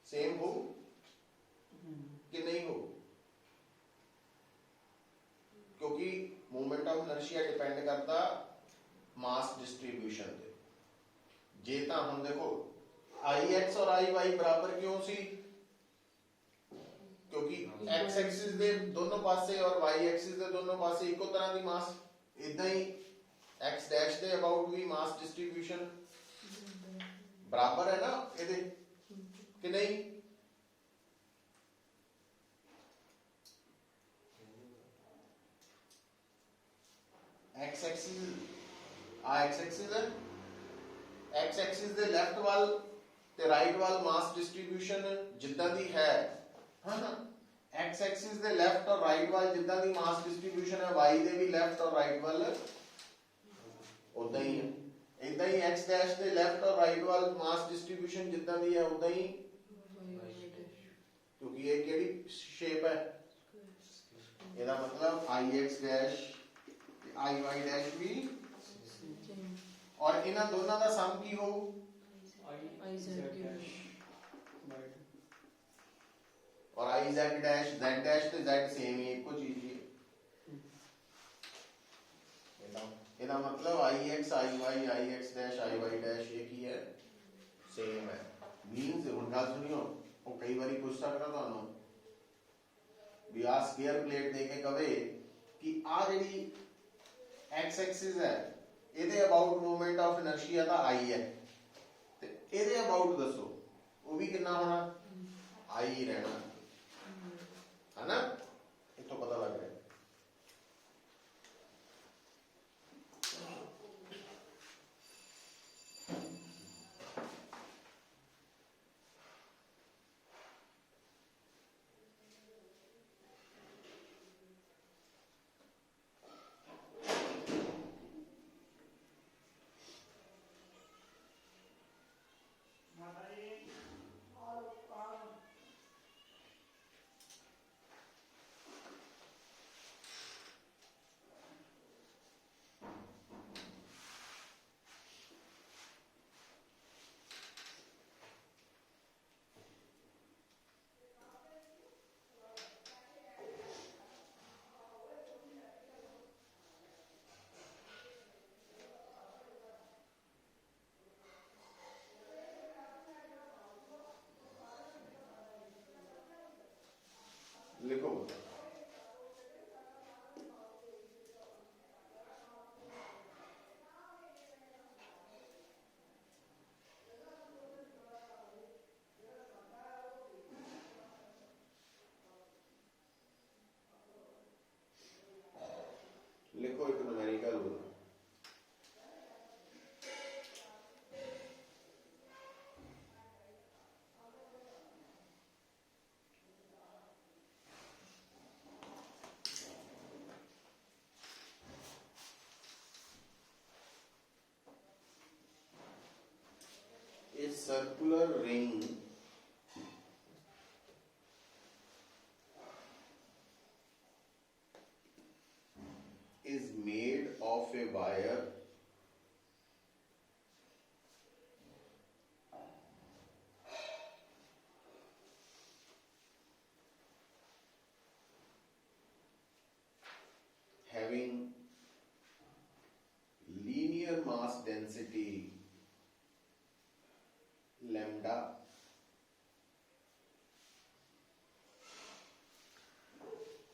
सेम हो कि नहीं हो? क्योंकि मूवमेंट ऑफ इनर्शिया डिपेंड करता मास डिस्ट्रीब्यूशन पे। जे तां हुण देखो आई एक्स और आई वाई बराबर क्यों सी? क्योंकि एक्स एक्सिस दे दोनों पासे और वाई एक्सिस दे दोनों पासे इको तरह की मास, इदां ही एक्स डैश दे अबाउट भी मास डिस्ट्रीब्यूशन बराबर है ना इहदे कि नहीं? एक्स एक्सिस आ एक्स एक्सिस है, एक्स एक्सिस दे लेफ्ट वाल ते राइट वाल मास डिस्ट्रीब्यूशन जिद्दां दी है ना। एक्स एक्सिस दे लेफ्ट और राइट वाल जिद्दां दी मास डिस्ट्रीब्यूशन है, वाई दे भी लेफ्ट और राइट वाल उदां ही है। इदां ही एक्स डैश दे लेफ्ट और राइट वाल मास डिस्ट्रीब्यूशन जिद्दां दी है उदां ही, क्योंकि ये केड़ी शेप है, ਇਹਦਾ मतलब I X dash I Y dash भी, और इन्हां दोनों का सम की हो I z dash और I Z dash, Z dash ते जेड सेम ही एको चीज ही है। ਇਹਦਾ मतलब I X I Y dash I Y dash एक ही है, मीनस हुण गल सुनियो ਉਹ ਕਈ ਵਾਰੀ ਪੁੱਛ ਸਕਦਾ ਤੁਹਾਨੂੰ ਵੀ ਆ ਸਕੁਅਰ ਪਲੇਟ ਦੇ ਕੇ ਕਵੇ ਕਿ ਆ ਜਿਹੜੀ x ਐਕਸਿਸ ਹੈ ਇਹਦੇ ਅਬਾਊਟ ਮੂਵਮੈਂਟ ਆਫ ਇਨਰਸ਼ੀਆ ਦਾ i ਹੈ ਤੇ ਇਹਦੇ ਅਬਾਊਟ ਦੱਸੋ ਉਹ ਵੀ ਕਿੰਨਾ ਹੋਣਾ i ਹੀ ਰਹਿਣਾ ਹੈ ਨਾ ਇੱਥੋਂ ਪਤਾ ਲੱਗ ਰਿਹਾ लिखो लिखो एक numerical rule a circular ring is made of a wire having linear mass density lambda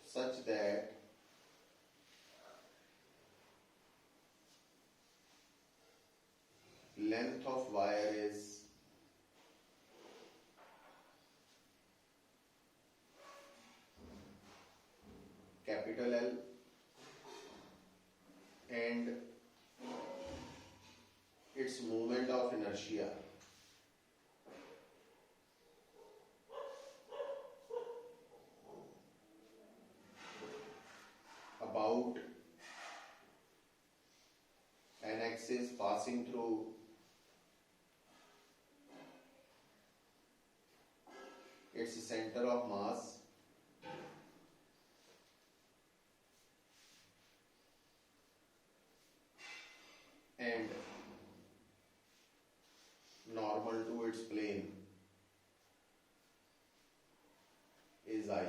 such that length of wire is capital L and its moment of inertia about an axis passing through its center of mass and normal to its plane is I.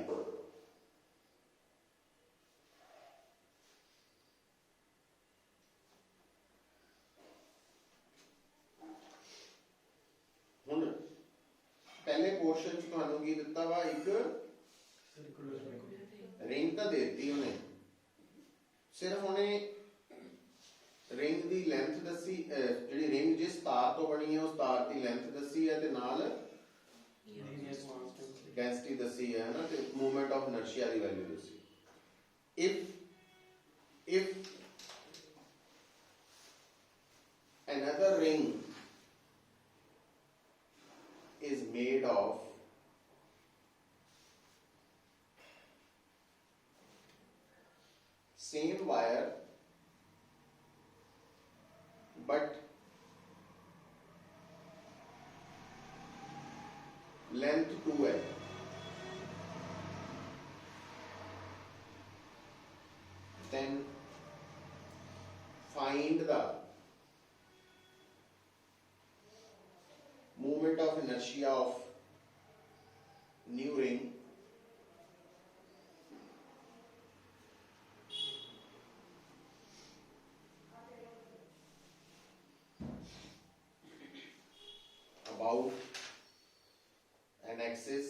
ਹੁਣ ਪਹਿਲੇ ਪੋਰਸ਼ਨ ਚ ਤੁਹਾਨੂੰ ਕੀ ਦਿੱਤਾ ਵਾ ਇੱਕ ਰਿੰਗ ਤਾਂ ਦੇਤੀ ਉਹਨੇ ਸਿਰਫ ਉਹਨੇ ਰਿੰਗ ਦੀ ਲੈਂਥ ਦੱਸੀ ਜਿਹੜੀ ਰਿੰਗ ਜਿਸ ਤਾਰ ਤੋਂ ਬਣੀ ਹੈ ਉਸ ਤਾਰ ਦੀ ਲੈਂਥ ਦੱਸੀ ਹੈ ਤੇ ਨਾਲ ਡੈਂਸਿਟੀ ਦੱਸੀ ਹੈ ਨਾ ਤੇ ਮੂਵਮੈਂਟ ਆਫ ਇਨਰਸ਼ੀਆ ਦੀ ਵੈਲਿਊ ਦੱਸੀ if another ring is made of same wire but length 2 है then find the movement of inertia of new ring about axis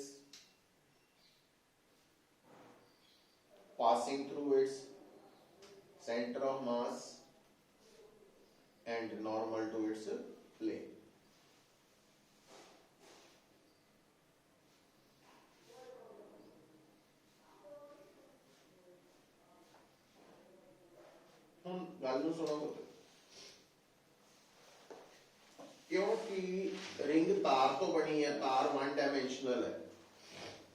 passing through its center of mass and normal to its plane. ਹੁਣ ਗੱਲ ਨੂੰ ਸੁਣੋ ਪੁੱਤ, ਕਿਉਂਕਿ ਰਿੰਗ ਤਾਰ ਤੋਂ ਬਣੀ ਹੈ, ਤਾਰ ਵਨ ਡਾਇਮੈਂਸ਼ਨਲ ਹੈ,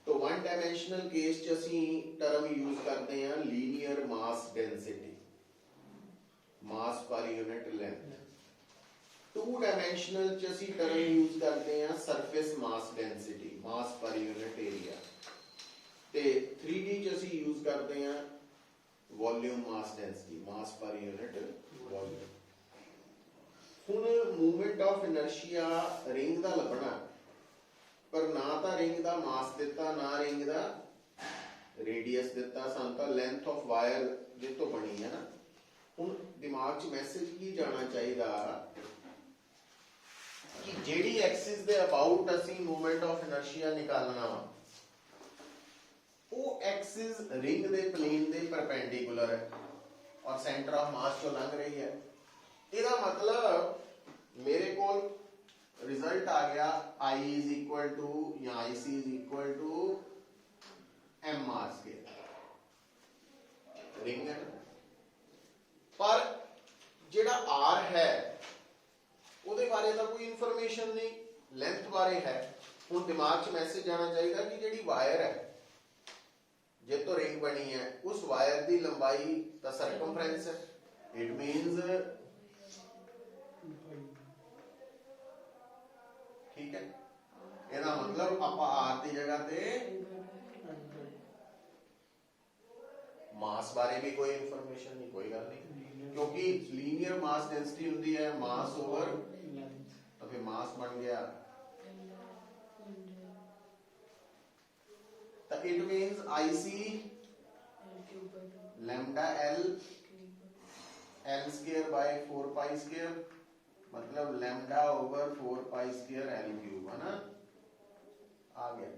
तो वन डायमेंशनल केस च असी टर्म यूज करते हैं लीनियर मास डेंसिटी, मास per unit length. Two dimensional च असी टर्म यूज करते हैं सरफेस मास डेंसिटी, मास पर यूनिट एरिया। ते 3D च असी यूज करते हैं वॉल्यूम मास डेंसिटी, मास पर यूनिट वॉल्यूम। हुण मूवमेंट ऑफ इनर्शिया रिंग दा लभना, पर ना तो रिंग का मास दिता, ना रिंग का रेडियस दिता, सन तो लेंथ ऑफ वायर जितो बनी है ना। हुण दिमाग च मैसेज की जाना चाहिए कि जेडी एक्सिस दे अबाउट असी मूवमेंट ऑफ इनर्शिया निकालना वा, वो एक्सिस रिंग दे प्लेन दे परपेंडिकुलर है और सेंटर ऑफ मास जो लंघ रही है। इसका मतलब मेरे को रिजल्ट आ गया I इज इक्वल टू या IC is equal to m r square, ring है। पर जेड़ा R है ਉਹਦੇ बारे ਤਾਂ कोई इंफॉर्मेशन नहीं, लेंथ बारे है। ਹੁਣ दिमाग च मैसेज आना चाहिए कि ਜਿਹੜੀ वायर है जे तो रिंग बनी है, उस वायर की लंबाई का सर्कमफ्रेंस है। इट मीन्स ठीक है, ਇਹਦਾ मतलब ਆਪਾਂ r ਦੀ जगह ਤੇ मास बारे भी कोई इंफॉर्मेशन नहीं, कोई गल नहीं, क्योंकि लीनियर मास डेंसिटी होती है मास ओवर, तो फिर मास बन गया, तो it means IC lambda L L square by 4 pi square, मतलब lambda over 4 pi square L cube, है ना, आ गया।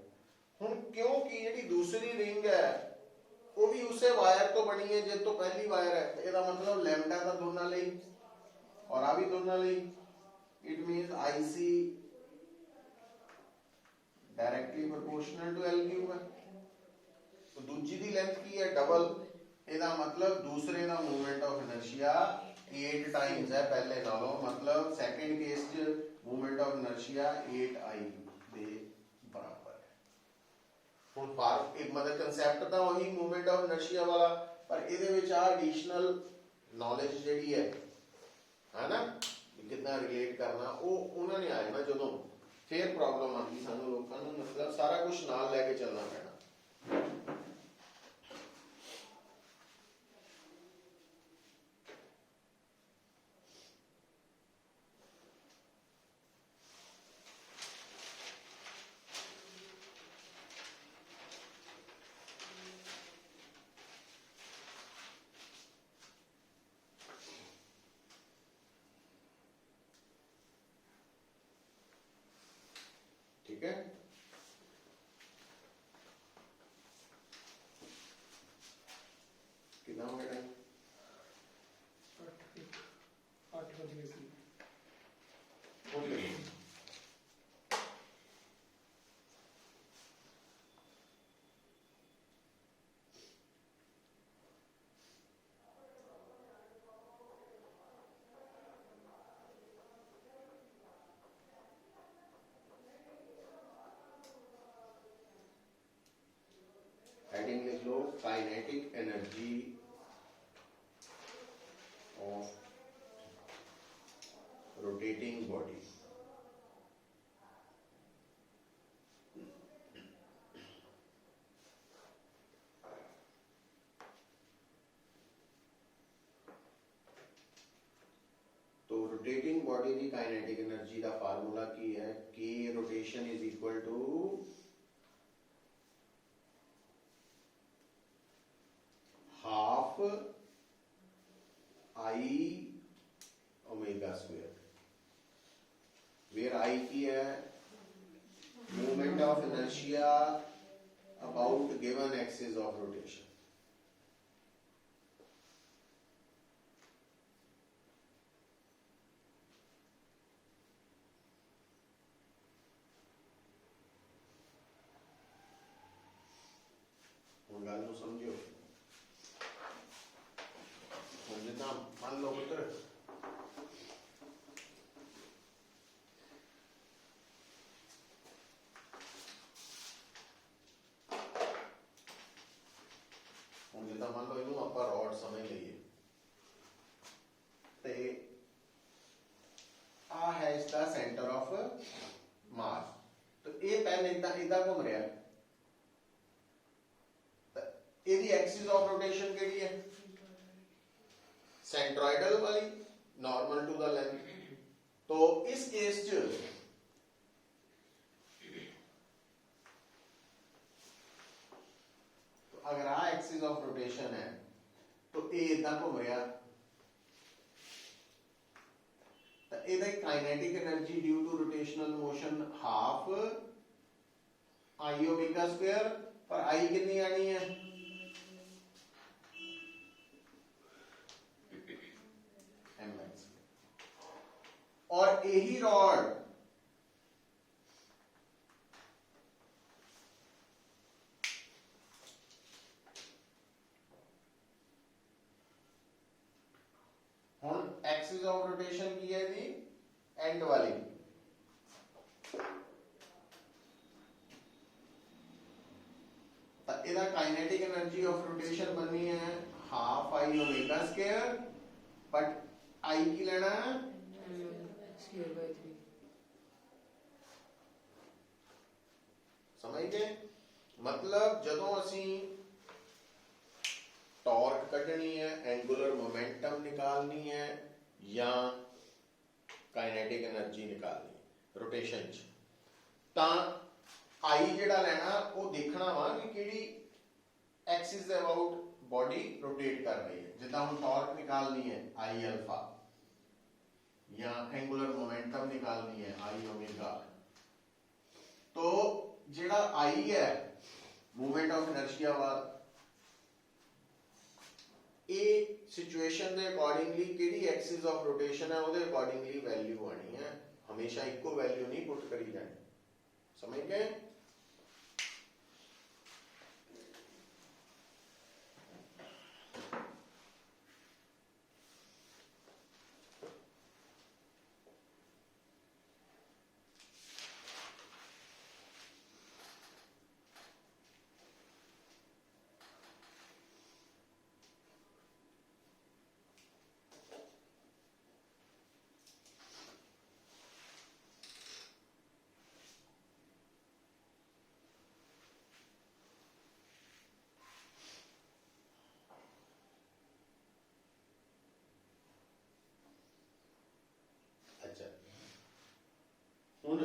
हुण क्योंकि ਜਿਹੜੀ दूसरी रिंग है वो भी उसे वायर तो बनी है जिस तो पहली वायर है, तो ਇਹਦਾ मतलब लैम्डा ਦਾ ਦੋਨਾਂ ਲਈ और आ भी दोनों ਲਈ। It means IC directly proportional to L cube है, तो दूसरी ਦੀ लेंथ की है डबल, ਇਹਦਾ मतलब दूसरे ਦਾ मूवमेंट ऑफ इनर्शिया 8 टाइम्स है पहले नालों, मतलब सेकंड केस च मूवमेंट ऑफ इनर्शिया 8I दे बराबर है। हुण फार एक मतलब कांसेप्ट तो वही मूवमेंट ऑफ इनर्शिया वाला, पर ਇਹਦੇ ਵਿੱਚ ਆ एडिशनल नॉलेज ਜਿਹੜੀ है ना, कितना रिलेट करना वो उन्होंने आए ना ਜਦੋਂ फिर प्रॉब्लम आती सानू लोगों ਨੂੰ, मतलब सारा कुछ नाल लेके चलना पैना। ठीक है, कितना हो गया टाइम? 8 बज गए थे। हेडिंग लिख लो, kinetic energy of rotating body. तो रोटेटिंग बॉडी की काइनेटिक एनर्जी का फार्मूला की है, K rotation is equal to half I omega square, where I की है movement of inertia about given axis of rotation. ਹੁਣ ਗੱਲ ਨੂੰ ਸਮਝਿਓ। ਹੁਣ ਜਿੱਦਾਂ ਮੰਨ ਲਓ ਪੁੱਤਰ ਹੁਣ ਜਿੱਦਾਂ ਮੰਨ ਲਓ ਇਹਨੂੰ ਆਪਾਂ ਰੋਡ ਸਮਝ ਲਈਏ ਤੇ ਆ ਹੈ ਇਸਦਾ ਸੈਂਟਰ ਆਫ ਮਾਸ। तो ये पेन इदा घूम रहा है, ਇਹਦੀ एक्सिस ऑफ रोटेशन केड़ी है? सेंट्रोइडल वाली, नॉर्मल टू द लेंथ। तो इस केस च तो अगर आ एक्सिस ऑफ रोटेशन है तो ये इदा घूम रहा, तो ਇਹਦਾ kinetic energy due to rotational motion half I omega square, पर आई कितनी आनी है? mx। और यही रॉड हुण एक्सिस ऑफ रोटेशन की है जी एंड वाली, ਇਹਦਾ काइनेटिक एनर्जी ऑफ रोटेशन बननी है half I omega square, but I की लेना है समझ गए? मतलब जदों असी टॉर्क कढ़नी है, एंगुलर मोमेंटम निकालनी है या काइनेटिक एनर्जी निकालनी रोटेशन च, तां आई जिहड़ा लेना वो देखना वा कि किहड़ी एक्सिस दे अबाउट बॉडी रोटेट कर रही है। जिद्दां हुण टॉर्क निकालनी है आई अल्फा या एंगुलर मोमेंटम निकालनी है आई ओमेगा, तो जिहड़ा आई है मूवमेंट ऑफ इनर्शिया वा, ये सिचुएशन के अकॉर्डिंगली किहड़ी एक्सिस ऑफ रोटेशन है उसके अकॉर्डिंगली वैल्यू आनी है, हमेशा इको वैल्यू नहीं पुट करी जानी। समझ गए? हुण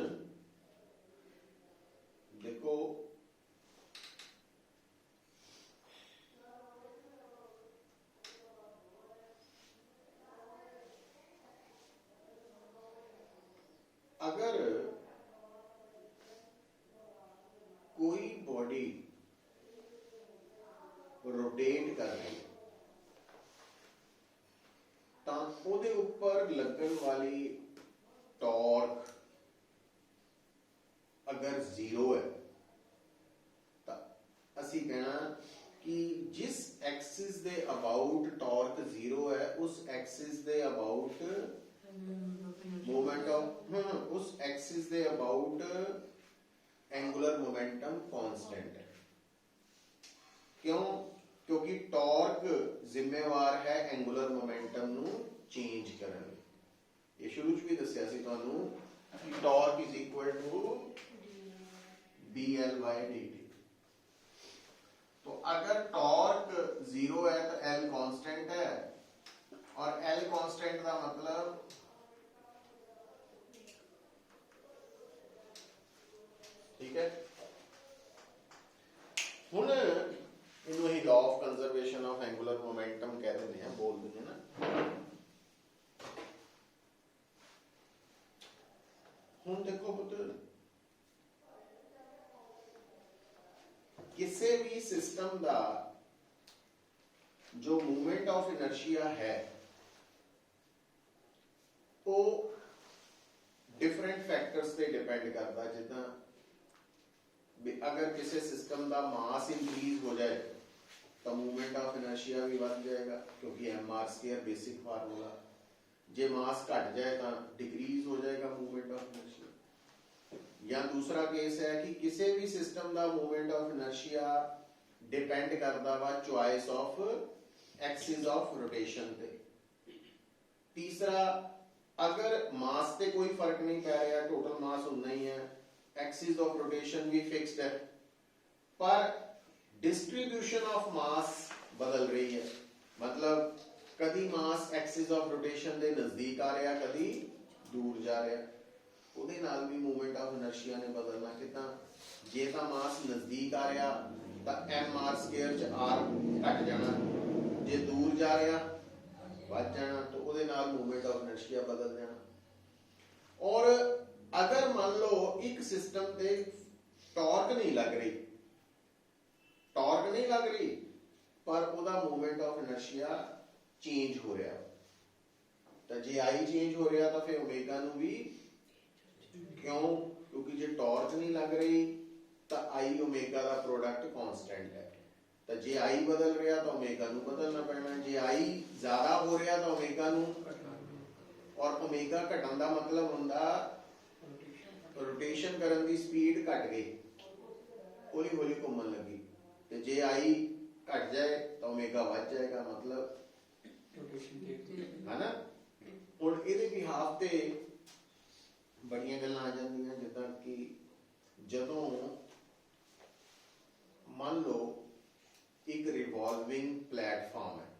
देखो अगर कोई बॉडी रोटेट कर रही है तो ਉਹਦੇ ਉੱਪਰ लगन वाली टॉर्क अगर जीरो है तो असी कहना कि जिस एक्सिस दे अबाउट टॉर्क जीरो है उस एक्सिस दे अबाउट मोमेंट ऑफ उस एक्सिस दे अबाउट एंगुलर मोमेंटम कांस्टेंट है। क्यों? क्योंकि टॉर्क जिम्मेवार है एंगुलर मोमेंटम नू चेंज करने। ये शुरू च भी दस्या सी तुहानू कि torque is equal to BL/dt। तो अगर टॉर्क जीरो है तो L कांस्टेंट है, और L कांस्टेंट का मतलब ठीक है। हुण इनू ही law of conservation of angular momentum कह देते हैं, बोल देंगे ना। हुण देखो पुत्र ਕਿਸੇ ਵੀ ਸਿਸਟਮ ਦਾ ਜੋ ਮੂਵਮੈਂਟ ਆਫ ਇਨਰਸ਼ੀਆ ਹੈ ਉਹ ਡਿਫਰੈਂਟ ਫੈਕਟਰਸ ਤੇ ਡਿਪੈਂਡ ਕਰਦਾ। ਜਿੱਦਾਂ ਵੀ ਅਗਰ ਕਿਸੇ ਸਿਸਟਮ ਦਾ ਮਾਸ ਇੰਕਰੀਜ਼ ਹੋ ਜਾਏ ਤਾਂ ਮੂਵਮੈਂਟ ਆਫ ਇਨਰਸ਼ੀਆ ਵੀ ਵੱਧ ਜਾਏਗਾ, ਕਿਉਂਕਿ mr² ਬੇਸਿਕ ਫਾਰਮੂਲਾ। ਜੇ ਮਾਸ ਘਟ ਜਾਏ ਤਾਂ ਡਿਕਰੀਜ਼ ਹੋ ਜਾਏਗਾ ਮੂਵਮੈਂਟ ਆਫ ਇਨਰਸ਼ੀਆ। ਜਾਂ ਦੂਸਰਾ ਕੇਸ ਹੈ ਕਿ ਕਿਸੇ ਵੀ ਸਿਸਟਮ ਦਾ ਮੂਵਮੈਂਟ ਆਫ ਇਨਰਸ਼ੀਆ ਡਿਪੈਂਡ ਕਰਦਾ ਵਾ choice of axis of rotation ਤੇ। ਤੀਸਰਾ, ਅਗਰ ਮਾਸ ਤੇ ਕੋਈ ਫਰਕ ਨਹੀਂ ਪੈ ਰਿਹਾ, ਟੋਟਲ ਮਾਸ ਉਨਾ ਹੀ ਹੈ, ਐਕਸਿਸ ਆਫ ਰੋਟੇਸ਼ਨ ਵੀ ਫਿਕਸਡ ਹੈ, ਪਰ डिस्ट्रीब्यूशन ऑफ मास बदल रही है। मतलब कभी मास एक्सिस ऑफ रोटेशन के नजदीक आ रहा, कभी दूर जा रहा, ਉਹਦੇ ਨਾਲ भी मूवमेंट ऑफ इनर्शिया ने बदलना। कितना जे ਤਾਂ मास नजदीक आ रहा ਤਾਂ mr² ਚ r घट जाना, जे दूर जा रहा बढ़ जाना, तो ਉਹਦੇ ਨਾਲ मूवमेंट ऑफ इनर्शिया बदल जाना। और अगर मान लो एक सिस्टम ते टॉर्क नहीं लग रही, टॉर्क नहीं लग रही, पर ਉਹਦਾ मूवमेंट ऑफ इनर्शिया चेंज हो रहा, तो जे आई चेंज हो रहा तो फिर ओमेगा ਨੂੰ भी क्यों, क्योंकि जे टॉर्क नहीं लग रही तो आई ओमेगा का प्रोडक्ट कांस्टेंट है, तो जे आई बदल रहा तो ओमेगा ਨੂੰ बदलना पैना। जे आई ज्यादा हो रहा तो ओमेगा ਨੂੰ, और ओमेगा घटन का मतलब ਹੁੰਦਾ रोटेशन करन की स्पीड घट गई, हौली हौली घूमन लगी। तो जे आई घट जाए तो ओमेगा बढ़ जाएगा, मतलब है ना। हुण इहदे बिहाफ ते बड़ियां गल्लां आ जांदियां, जिद्दां कि जदों मान लो एक रिवॉल्विंग प्लेटफॉर्म है,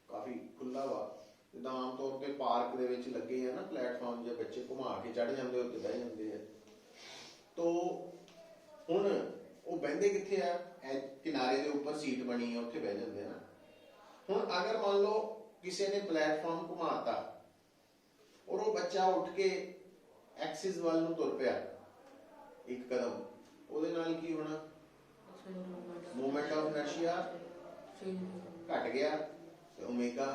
काफी खुला वा, जिद्दां आम तौर पर पार्क दे विच लगे है ना प्लेटफॉर्म, जे बच्चे घुमा के चढ़ जाते उत्ते बह जाते हैं, तो हुण ਉਹ ਬਹਿੰਦੇ ਕਿੱਥੇ ਆ, ਕਿਨਾਰੇ ਦੇ ਉੱਪਰ ਸੀਟ ਬਣੀ ਹੈ ਉੱਥੇ ਬਹਿ ਜਾਂਦੇ ਨਾ। ਹੁਣ ਅਗਰ ਮੰਨ ਲਓ ਕਿਸੇ ਨੇ ਪਲੇਟਫਾਰਮ ਘੁਮਾਤਾ ਔਰ ਉਹ ਬੱਚਾ ਉੱਠ ਕੇ ਐਕਸਿਸ ਵੱਲ ਨੂੰ ਤੁਰ ਪਿਆ ਇੱਕ ਕਦਮ, ਉਹਦੇ ਨਾਲ ਕੀ ਹੋਣਾ, ਮੂਵਮੈਂਟ ਆਫ ਇਨਰਸ਼ੀਆ ਘਟ ਗਿਆ ਤੇ ਓਮੇਗਾ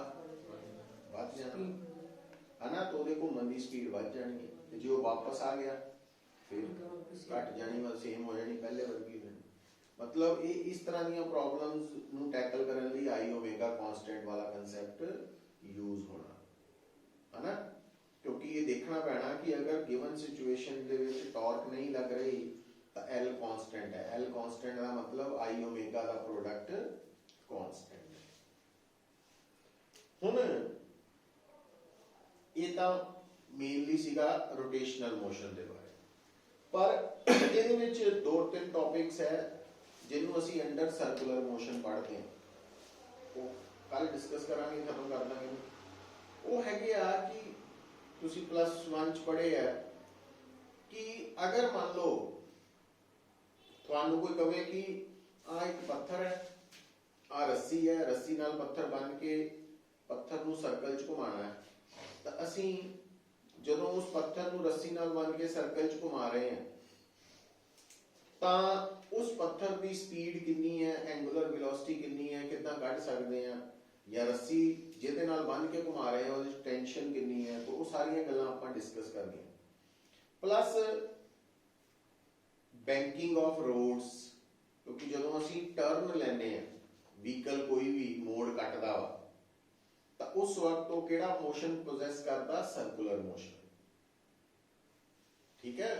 ਵੱਧ ਜਾਣਾ ਹੈ ਨਾ, तो ਉਹਦੇ ਘੁੰਮਣ ਦੀ ਸਪੀਡ ਵੱਧ ਜਾਣੀ ਹੈ। ਤੇ ਜੇ ਉਹ ਵਾਪਸ ਆ ਗਿਆ फिर घट जानी, वा सेम हो जानी पहले वर्गी होनी। मतलब ये इस तरह दी प्रॉब्लम्स नू टैकल करने लिए आई ओमेगा कांस्टेंट वाला कंसेप्ट यूज होना है ना, क्योंकि ये देखना पैना कि अगर गिवन सिचुएशन दे विच टॉर्क नहीं लग रही तो एल कांस्टेंट है। एल कांस्टेंट का मतलब आई ओमेगा का प्रोडक्ट कांस्टेंट। हुण ये तो मेनली सीगा रोटेशनल मोशन दे बारे, पर ਇਹਦੇ ਵਿੱਚ 2-3 ਟੌਪਿਕਸ ਹੈ ਜਿਹਨੂੰ ਅਸੀਂ ਅੰਡਰ ਸਰਕੂਲਰ ਮੋਸ਼ਨ ਪੜ੍ਹਦੇ ਹਾਂ, ਉਹ ਕੱਲ ਡਿਸਕਸ ਕਰਾਂਗੇ, ਖਤਮ ਕਰ ਦਾਂਗੇ। ਉਹ ਹੈਗੇ ਆ ਕਿ ਤੁਸੀਂ +1 ਚ ਪੜ੍ਹੇ ਆ ਕਿ ਅਗਰ ਮੰਨ ਲਓ ਤੁਹਾਨੂੰ ਕੋਈ ਕਹੇ ਕਿ ਆ ਇੱਕ ਪੱਥਰ ਹੈ, ਆ ਰੱਸੀ ਹੈ, ਰੱਸੀ ਨਾਲ ਪੱਥਰ ਬੰਨ੍ਹ ਕੇ ਪੱਥਰ ਨੂੰ ਸਰਕਲ ਚ ਘੁਮਾਉਣਾ ਹੈ, ਤਾਂ ਅਸੀਂ ਜਦੋਂ ਉਸ ਪੱਥਰ ਨੂੰ ਰੱਸੀ ਨਾਲ ਬੰਨ ਕੇ ਸਰਕਲ ਚ ਘੁਮਾ ਰਹੇ ਹਾਂ ਤਾਂ ਉਸ ਪੱਥਰ ਦੀ ਸਪੀਡ ਕਿੰਨੀ ਹੈ, ਐਂਗੂਲਰ ਵੈਲੋਸਿਟੀ ਕਿੰਨੀ ਹੈ, ਕਿੱਦਾਂ ਕੱਢ ਸਕਦੇ ਆ, ਜਾਂ ਰੱਸੀ ਜਿਹਦੇ ਨਾਲ ਬੰਨ ਕੇ ਘੁਮਾ ਰਹੇ ਹਾਂ ਉਹਦੀ ਟੈਂਸ਼ਨ ਕਿੰਨੀ ਹੈ, ਤਾਂ ਉਹ ਸਾਰੀਆਂ ਗੱਲਾਂ ਆਪਾਂ ਡਿਸਕਸ ਕਰਨੀਆਂ। ਪਲੱਸ ਬੈਂਕਿੰਗ ਆਫ ਰੋਡਸ, ਕਿਉਂਕਿ ਜਦੋਂ ਅਸੀਂ ਟਰਨ ਲੈਂਦੇ ਆ ਵਹੀਕਲ ਕੋਈ ਵੀ ਮੋੜ ਕੱਟਦਾ ਵਾ ਤਾਂ ਉਸ ਵਕਤ ਉਹ ਕਿਹੜਾ ਮੋਸ਼ਨ ਪੋਜੈਸ ਕਰਦਾ, ਸਰਕੂਲਰ ਮੋਸ਼ਨ। ठीक है,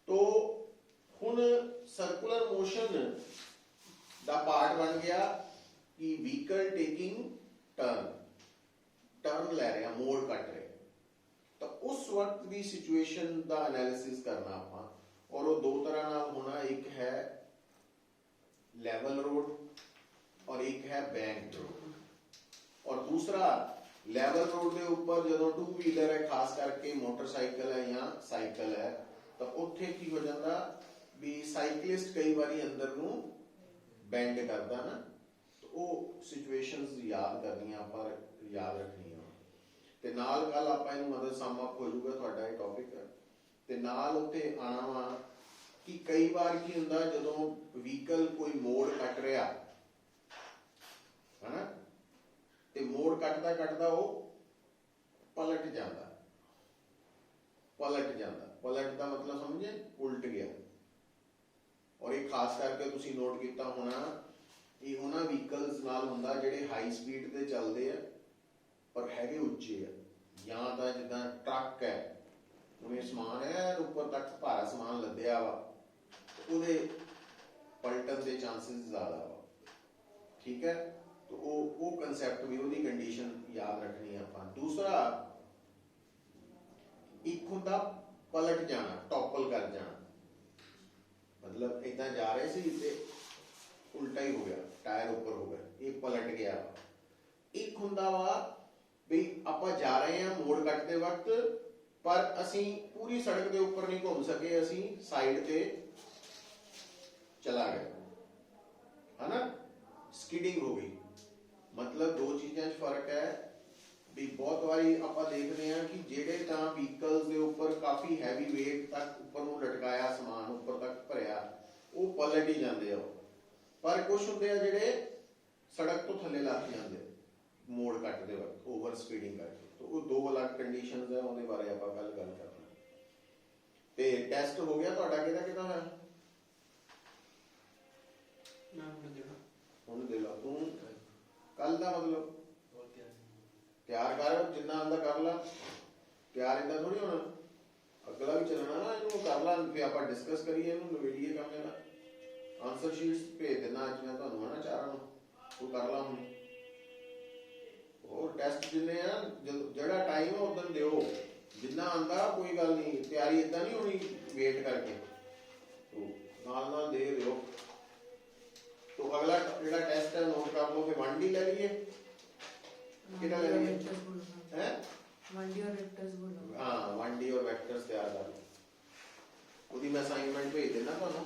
तो हुण सर्कुलर मोशन दा पार्ट बन गया कि व्हीकल टेकिंग टर्न ले रहे हैं, मोड़ कट रहे, तो उस वक्त की सिचुएशन का एनालिसिस करना आपा। और वो दो तरह नाल होना, एक है लेवल रोड और एक है बैंक रोड। और दूसरा लेवल रोड के ऊपर जो 2 व्हीलर है, खास करके मोटरसाइकिल है या साइकिल है, तो उत्थे की हो जाता भी साइकिलिस्ट कई बारी अंदर नू बेंड करता ना, तो वो सिचुएशंस याद करनी पर याद रखनी है। ते नाल कल आपां इहनूं मदद सम अप हो जाऊगा तुहाडा ये टॉपिक, ते नाल उत्थे आना वा ਕਿ ਕਈ ਵਾਰ ਕੀ ਹੁੰਦਾ ਜਦੋਂ ਵਹੀਕਲ ਕੋਈ ਮੋੜ ਕੱਟ ਰਿਹਾ ਹਨਾ, ਤੇ ਮੋੜ ਕੱਟਦਾ ਕੱਟਦਾ ਉਹ ਪਲਟ ਜਾਂਦਾ। ਪਲਟ ਦਾ ਮਤਲਬ ਸਮਝੇ, ਉਲਟ ਗਿਆ। ਔਰ ਇਹ ਖਾਸ ਕਰਕੇ ਤੁਸੀਂ ਨੋਟ ਕੀਤਾ ਹੋਣਾ, ਇਹ ਉਹਨਾਂ ਵਹੀਕਲਸ ਨਾਲ ਹੁੰਦਾ ਜਿਹੜੇ ਹਾਈ ਸਪੀਡ ਤੇ ਚੱਲਦੇ ਆ ਪਰ ਹੈਗੇ ਉੱਚੇ ਆ, ਜਾਂ ਤਾਂ ਜਿੱਦਾਂ ਟਰੱਕ ਹੈ, ਉਹਨੇ ਸਮਾਨ ਹੈ ਉੱਪਰ ਤੱਕ ਭਾਰਾ ਸਮਾਨ ਲੱਦਿਆ ਵਾ, ਉਹਦੇ ਪਲਟਣ ਦੇ ਚਾਂਸਸ ਜ਼ਿਆਦਾ ਵਾ। ਠੀਕ ਹੈ, तो वो कंसेप्ट भी, ਉਹਦੀ ਕੰਡੀਸ਼ਨ ਯਾਦ ਰੱਖਣੀ ਹੈ ਆਪਾਂ। ਦੂਸਰਾ ਇੱਕ ਹੁੰਦਾ ਪਲਟ ਜਾਣਾ, ਟੌਪਲ ਕਰ ਜਾਣਾ, ਮਤਲਬ ਇਦਾਂ ਜਾ ਰਹੇ ਸੀ ਤੇ ਉਲਟਾ ਹੀ ਹੋ ਗਿਆ, ਟਾਇਰ ਉੱਪਰ ਹੋ ਗਿਆ, ਇਹ ਪਲਟ ਗਿਆ। ਇੱਕ ਹੁੰਦਾ ਵਾ ਵੀ ਆਪਾਂ ਜਾ ਰਹੇ ਹਾਂ ਮੋੜ ਕੱਟਦੇ ਵਕਤ, ਪਰ ਅਸੀਂ ਪੂਰੀ ਸੜਕ ਦੇ ਉੱਪਰ ਨਹੀਂ ਘੁੰਮ ਸਕੇ, ਅਸੀਂ ਸਾਈਡ ਤੇ ਚਲਾ ਗਏ ਹਨਾ, ਸਕਿਡਿੰਗ ਹੋ ਗਈ। ਮਤਲਬ ਦੋ ਚੀਜ਼ਾਂ 'ਚ ਫਰਕ ਹੈ ਵੀ ਬਹੁਤ ਵਾਰੀ ਆਪਾਂ ਦੇਖਦੇ ਹਾਂ ਕਿ ਜਿਹੜੇ ਤਾਂ ਵਹੀਕਲਸ ਦੇ ਉੱਪਰ ਕਾਫੀ ਹੈਵੀ weight ਤੱਕ ਉੱਪਰ ਨੂੰ ਲਟਕਾਇਆ ਸਮਾਨ, ਉੱਪਰ ਤੱਕ ਭਰਿਆ, ਉਹ ਪਲਟ ਹੀ ਜਾਂਦੇ ਆ। ਪਰ ਕੁਝ ਹੁੰਦੇ ਆ ਜਿਹੜੇ ਸੜਕ ਤੋਂ ਥੱਲੇ ਲੱਗ ਜਾਂਦੇ ਮੋੜ ਕੱਟਦੇ ਵਕਤ ਓਵਰ ਸਪੀਡਿੰਗ ਕਰਕੇ। ਤਾਂ ਉਹ ਦੋ ਅਲੱਗ ਕੰਡੀਸ਼ਨਸ ਹੈ, ਉਹਦੇ ਬਾਰੇ ਆਪਾਂ ਕੱਲ ਗੱਲ ਕਰਨਾ। ਤੇ ਟੈਸਟ ਹੋ ਗਿਆ ਤੁਹਾਡਾ, ਕਿਹਦਾ ਹੋਇਆ? ਹੁਣ ਦੇ ਲਾ ਤੂੰ ਕੱਲ ਦਾ ਮਤਲਬ ਤਿਆਰ ਕਰ, ਜਿੰਨਾ ਆਂਦਾ ਕਰ ਲਾ ਤਿਆਰ। ਏਦਾਂ ਥੋੜੀ ਹੋਣਾ, ਅਗਲਾ ਵੀ ਚੱਲਣਾ ਨਾ, ਇਹਨੂੰ ਕਰ ਲਾ, ਫਿਰ ਆਪਾਂ ਡਿਸਕਸ ਕਰੀਏ, ਇਹਨੂੰ ਨਵੇੜੀਏ ਕੰਮ ਇਹਦਾ। ਆਨਸਰ ਸ਼ੀਟਸ ਭੇਜ ਦੇਣਾ ਅੱਜ ਮੈਂ ਤੁਹਾਨੂੰ ਹਨਾ ਚਾਰਾਂ ਨੂੰ, ਉਹ ਕਰ ਲਾ ਹੁਣ। ਹੋਰ ਟੈਸਟ ਜਿੰਨੇ ਆ ਜਿਹੜਾ ਟਾਈਮ ਆ ਉਦੋਂ ਦਿਓ, ਜਿੰਨਾ ਆਂਦਾ ਕੋਈ ਗੱਲ ਨਹੀਂ, ਤਿਆਰੀ ਏਦਾਂ ਨਹੀਂ ਹੋਣੀ ਵੇਟ ਕਰਕੇ, ਨਾਲ ਦੇ ਦਿਓ। तो अगला ਜਿਹੜਾ ਟੈਸਟ ਹੈ ਨੋਟ ਕਰ ਲਓ। ਫਿਰ 1D ਲੈ ਲਈਏ, ਕਿਹੜਾ ਲੈ ਲਈਏ? ਹੈ 1D और वेक्टर्स बोलो। ਹਾਂ 1D और वेक्टर्स ਤਿਆਰ ਕਰ ਲਓ, ਉਹਦੀ ਮੈਂ ਅਸਾਈਨਮੈਂਟ ਭੇਜ ਦੇਣਾ ਤੁਹਾਨੂੰ।